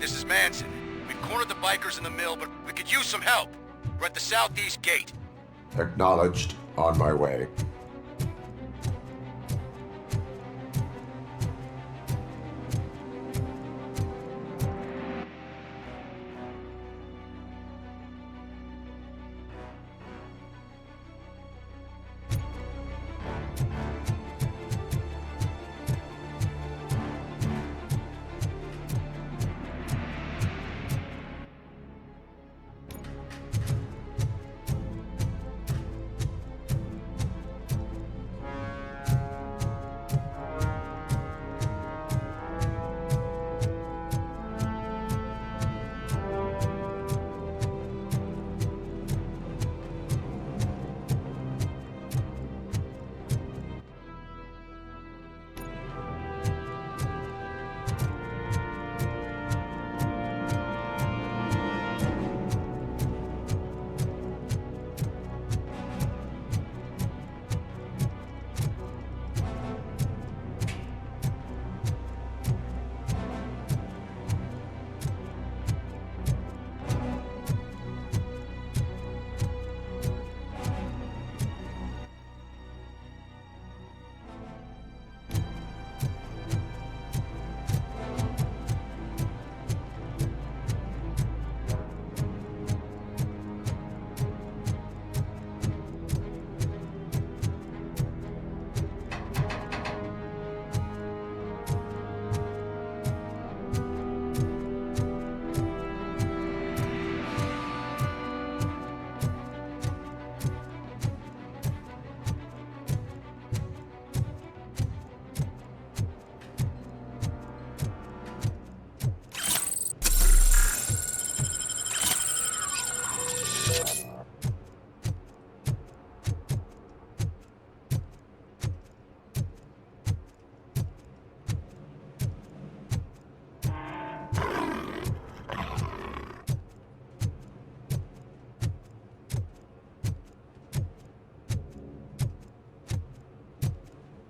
this is Manson. We've cornered the bikers in the mill, but we could use some help. We're at the southeast gate. Acknowledged. On my way.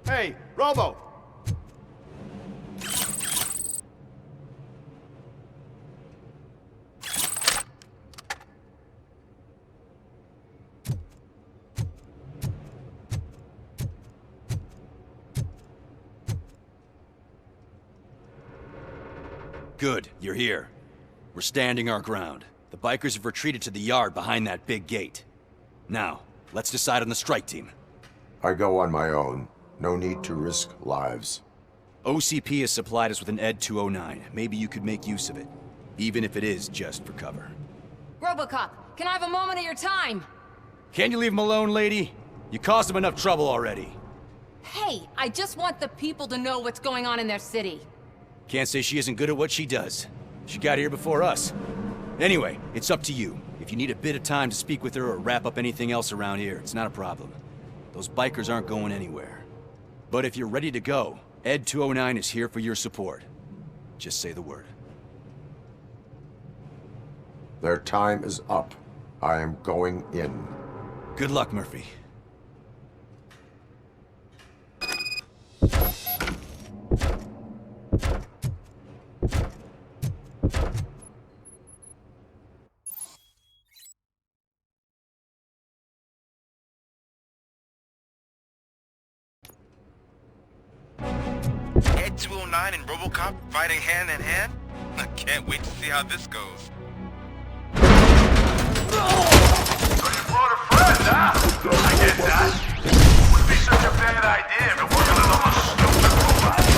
Hey, Robo! Good, you're here. We're standing our ground. The bikers have retreated to the yard behind that big gate. Now, let's decide on the strike team. I go on my own. No need to risk lives. OCP has supplied us with an ED 209. Maybe you could make use of it, even if it is just for cover. RoboCop, can I have a moment of your time? Can you leave him alone, lady? You caused him enough trouble already. Hey, I just want the people to know what's going on in their city. Can't say she isn't good at what she does. She got here before us. Anyway, it's up to you. If you need a bit of time to speak with her or wrap up anything else around here, it's not a problem. Those bikers aren't going anywhere. But if you're ready to go, ED 209 is here for your support. Just say the word. Their time is up. I am going in. Good luck, Murphy. Ed 209 and RoboCop fighting hand in hand? I can't wait to see how this goes. So you brought a friend, huh? I get that. Wouldn't be such a bad idea if it wasn't another stupid robot.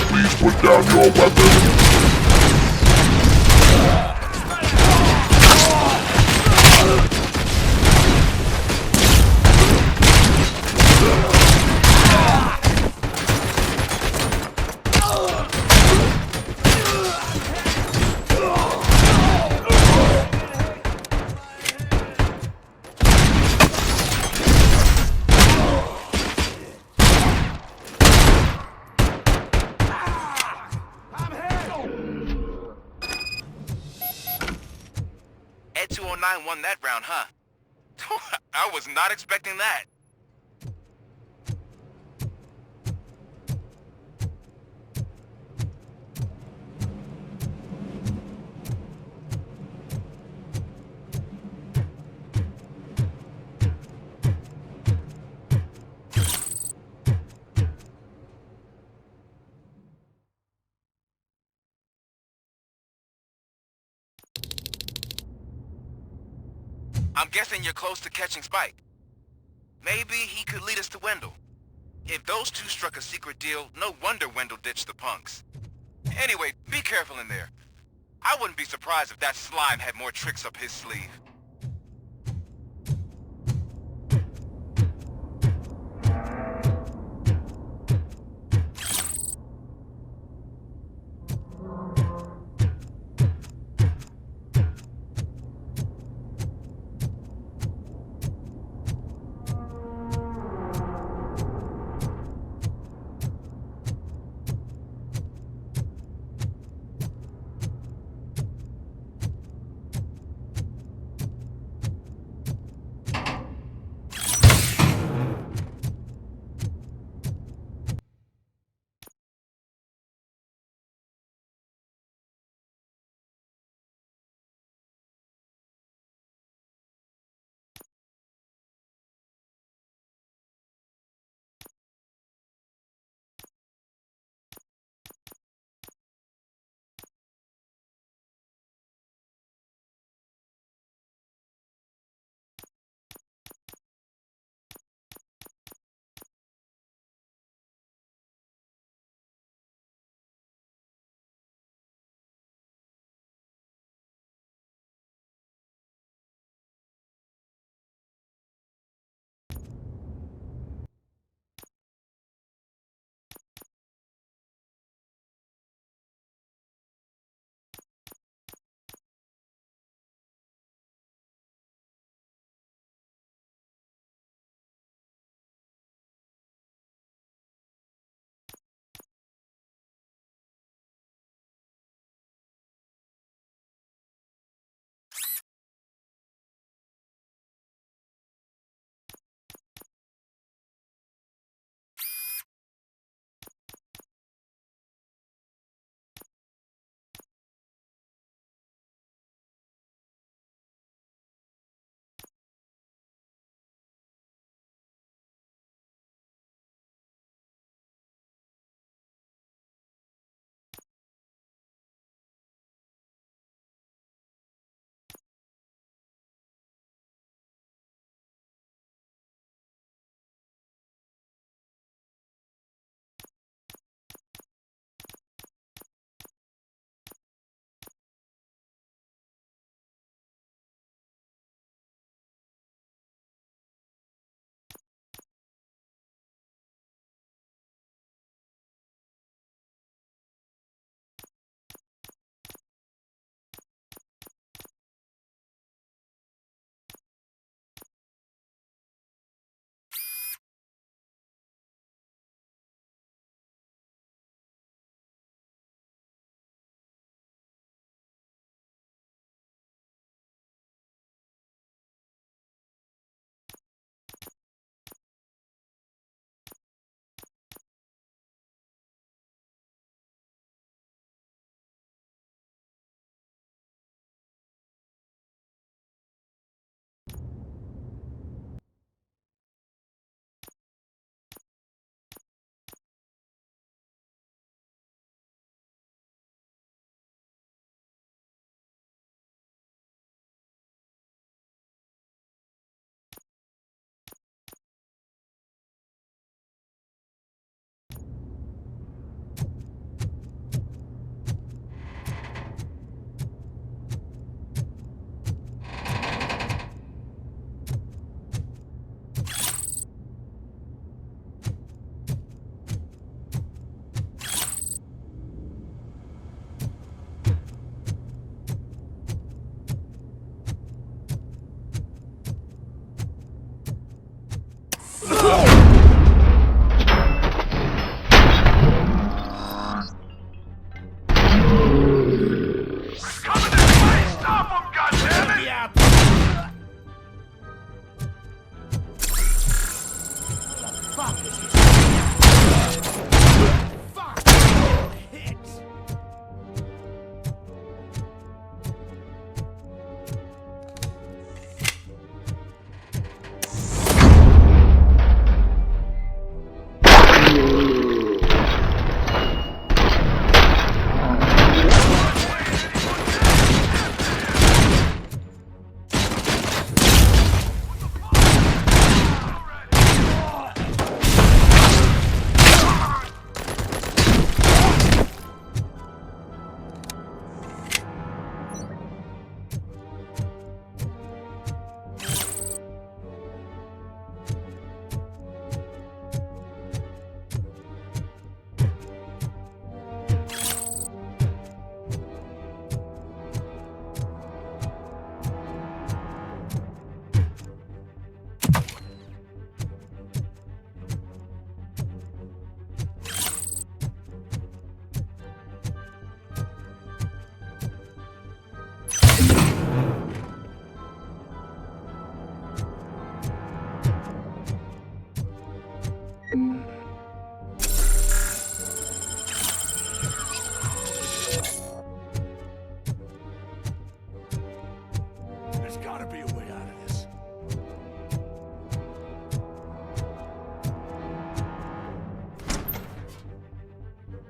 Please put down your weapon. Ed 209 won that round, huh? I was not expecting that. I'm guessing you're close to catching Spike. Maybe he could lead us to Wendell. If those two struck a secret deal, no wonder Wendell ditched the punks. Anyway, be careful in there. I wouldn't be surprised if that slime had more tricks up his sleeve.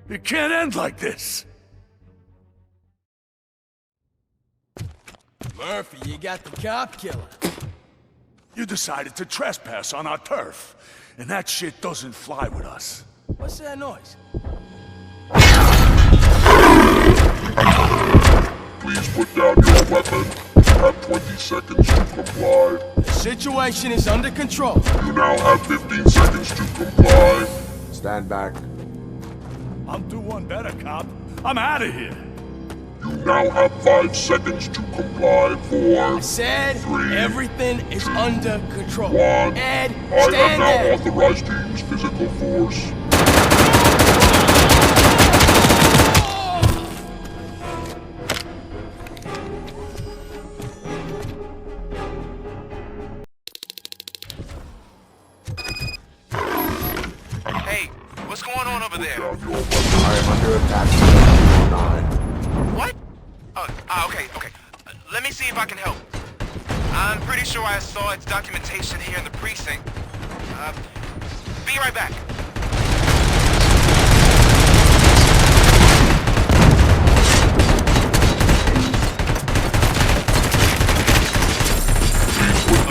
It can't end like this. Murphy, you got the cop killer. You decided to trespass on our turf, and that shit doesn't fly with us. What's that noise? Please put down your weapon. You have 20 seconds to comply. The situation is under control. You now have 15 seconds to comply. Stand back. I'm do one better, cop. I'm out of here. You now have 5 seconds to comply. 4, I said 3, everything is under control. 1. Ed, I am stand now there. authorized to use physical force. Hey, what's going on over there? I am under attack. 9. What? Okay. Let me see if I can help. I'm pretty sure I saw its documentation here in the precinct. Be right back.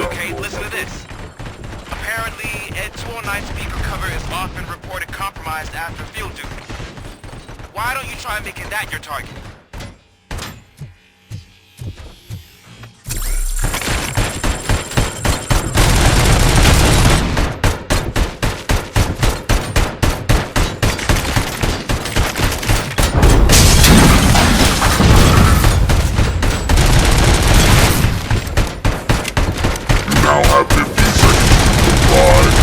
Okay, listen to this. Apparently, Ed 209 speaker cover is often reported compromised after field duty. Why don't you try making that your target? Now have 15 seconds to comply.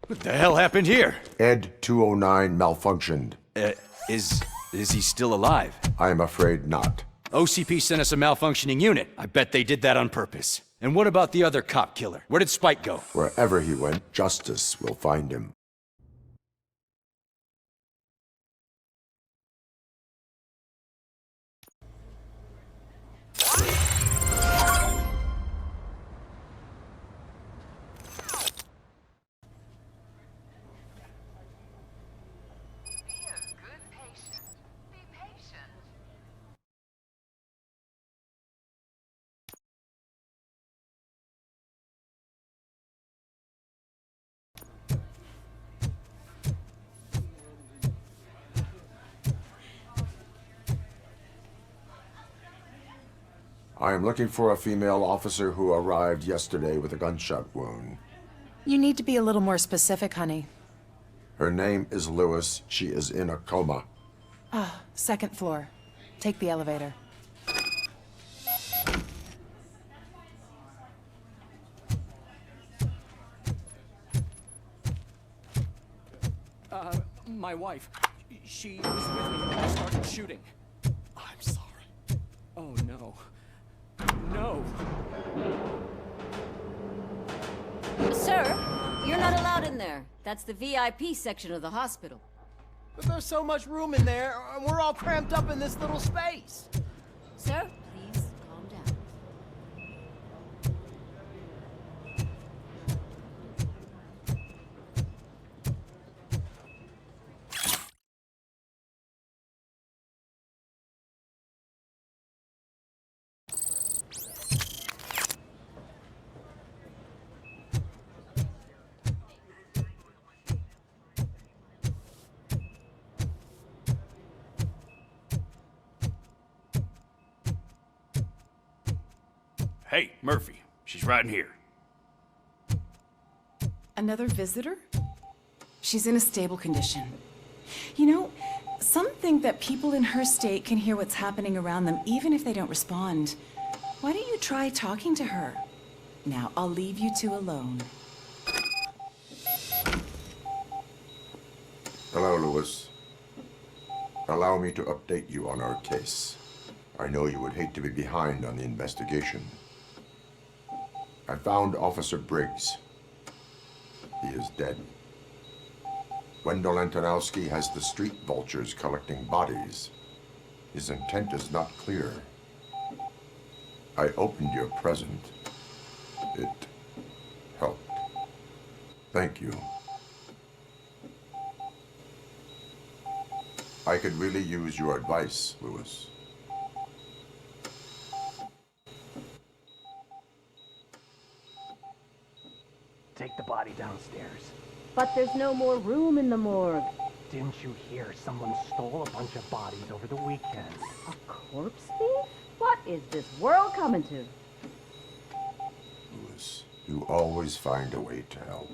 What the hell happened here? Ed 209 malfunctioned. Is he still alive? I am afraid not. OCP sent us a malfunctioning unit. I bet they did that on purpose. And what about the other cop killer? Where did Spike go? Wherever he went, justice will find him. I am looking for a female officer who arrived yesterday with a gunshot wound. You need to be a little more specific, honey. Her name is Lewis. She is in a coma. Ah, second floor. Take the elevator. My wife. She was with me when I started shooting. I'm sorry. Oh, no. No. Sir, you're not allowed in there. That's the VIP section of the hospital. But there's so much room in there, and we're all cramped up in this little space. Sir, please calm down. Hey, Murphy. She's right in here. Another visitor? She's in a stable condition. You know, some think that people in her state can hear what's happening around them even if they don't respond. Why don't you try talking to her? Now, I'll leave you two alone. Hello, Lewis. Allow me to update you on our case. I know you would hate to be behind on the investigation. I found Officer Briggs. He is dead. Wendell Antonowski has the street vultures collecting bodies. His intent is not clear. I opened your present. It helped. Thank you. I could really use your advice, Lewis. Take the body downstairs. But there's no more room in the morgue. Didn't you hear someone stole a bunch of bodies over the weekend? A corpse thief? What is this world coming to? Lewis, you always find a way to help.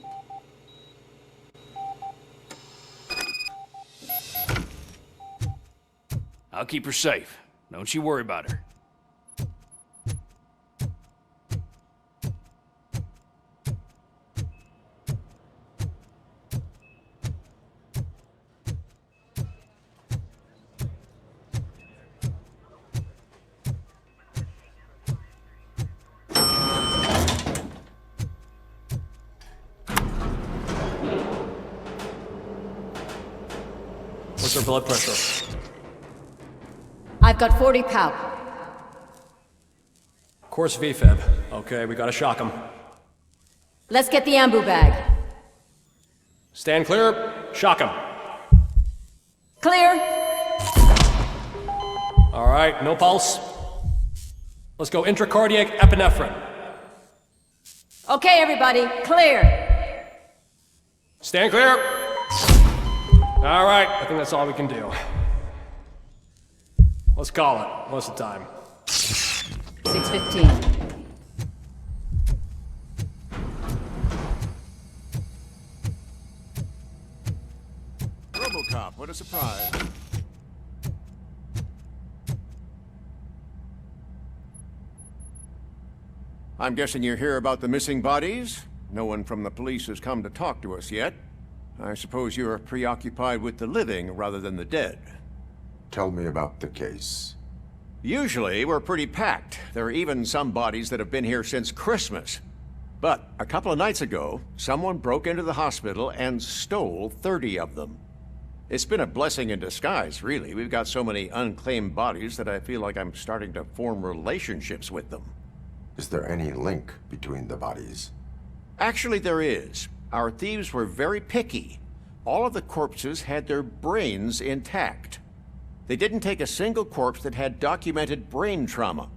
I'll keep her safe. Don't you worry about her. What's her blood pressure? I've got 40 pow. Course VFib. Okay, we gotta shock him. Let's get the ambu bag. Stand clear. Shock him. Clear. All right, no pulse. Let's go intracardiac epinephrine. Okay, everybody, clear. Stand clear. All right, I think that's all we can do. Let's call it. What's the time? 6:15. RoboCop, what a surprise. I'm guessing you're here about the missing bodies? No one from the police has come to talk to us yet. I suppose you're preoccupied with the living rather than the dead. Tell me about the case. Usually, we're pretty packed. There are even some bodies that have been here since Christmas. But a couple of nights ago, someone broke into the hospital and stole 30 of them. It's been a blessing in disguise, really. We've got so many unclaimed bodies that I feel like I'm starting to form relationships with them. Is there any link between the bodies? Actually, there is. Our thieves were very picky. All of the corpses had their brains intact. They didn't take a single corpse that had documented brain trauma.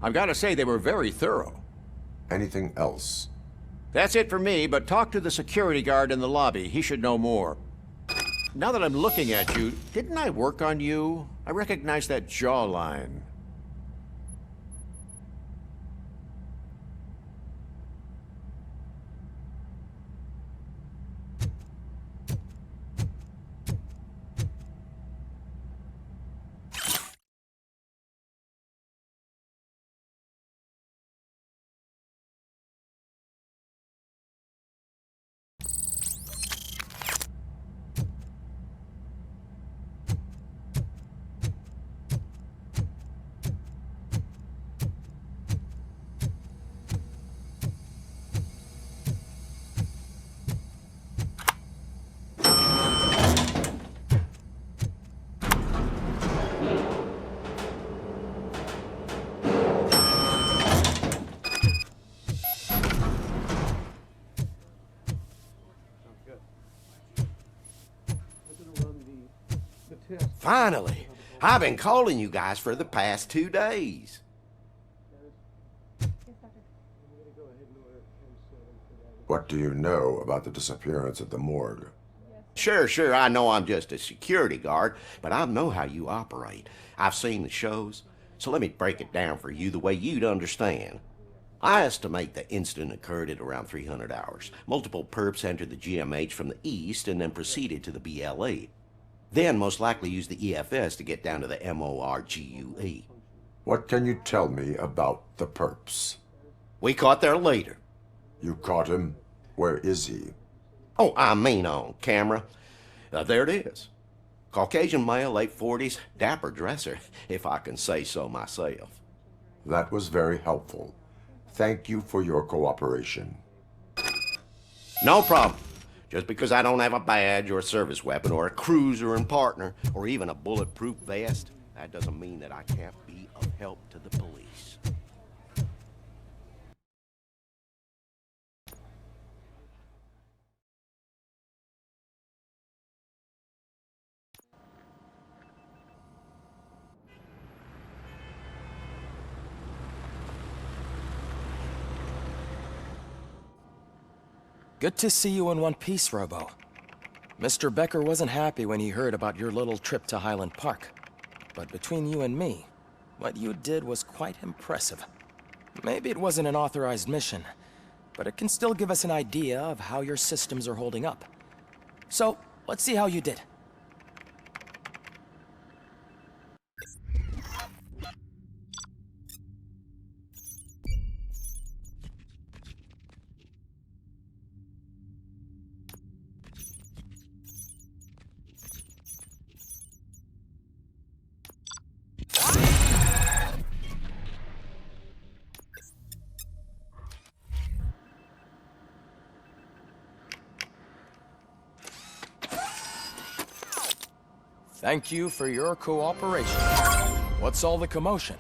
I've got to say, they were very thorough. Anything else? That's it for me, but talk to the security guard in the lobby. He should know more. Now that I'm looking at you, didn't I work on you? I recognize that jawline. Finally! I've been calling you guys for the past 2 days. What do you know about the disappearance at the morgue? Sure, I know I'm just a security guard, but I know how you operate. I've seen the shows, so let me break it down for you the way you'd understand. I estimate the incident occurred at around 300 hours. Multiple perps entered the GMH from the east and then proceeded to the BLE. Then most likely used the EFS to get down to the MORGUE. What can you tell me about the perps? We caught their leader. You caught him? Where is he? Oh, I mean on camera. There it is. Caucasian male, late 40s, dapper dresser, if I can say so myself. That was very helpful. Thank you for your cooperation. No problem. Just because I don't have a badge or a service weapon or a cruiser and partner or even a bulletproof vest, that doesn't mean that I can't be of help to the police. Good to see you in one piece, Robo. Mr. Becker wasn't happy when he heard about your little trip to Highland Park. But between you and me, what you did was quite impressive. Maybe it wasn't an authorized mission, but it can still give us an idea of how your systems are holding up. So, let's see how you did. Thank you for your cooperation. What's all the commotion?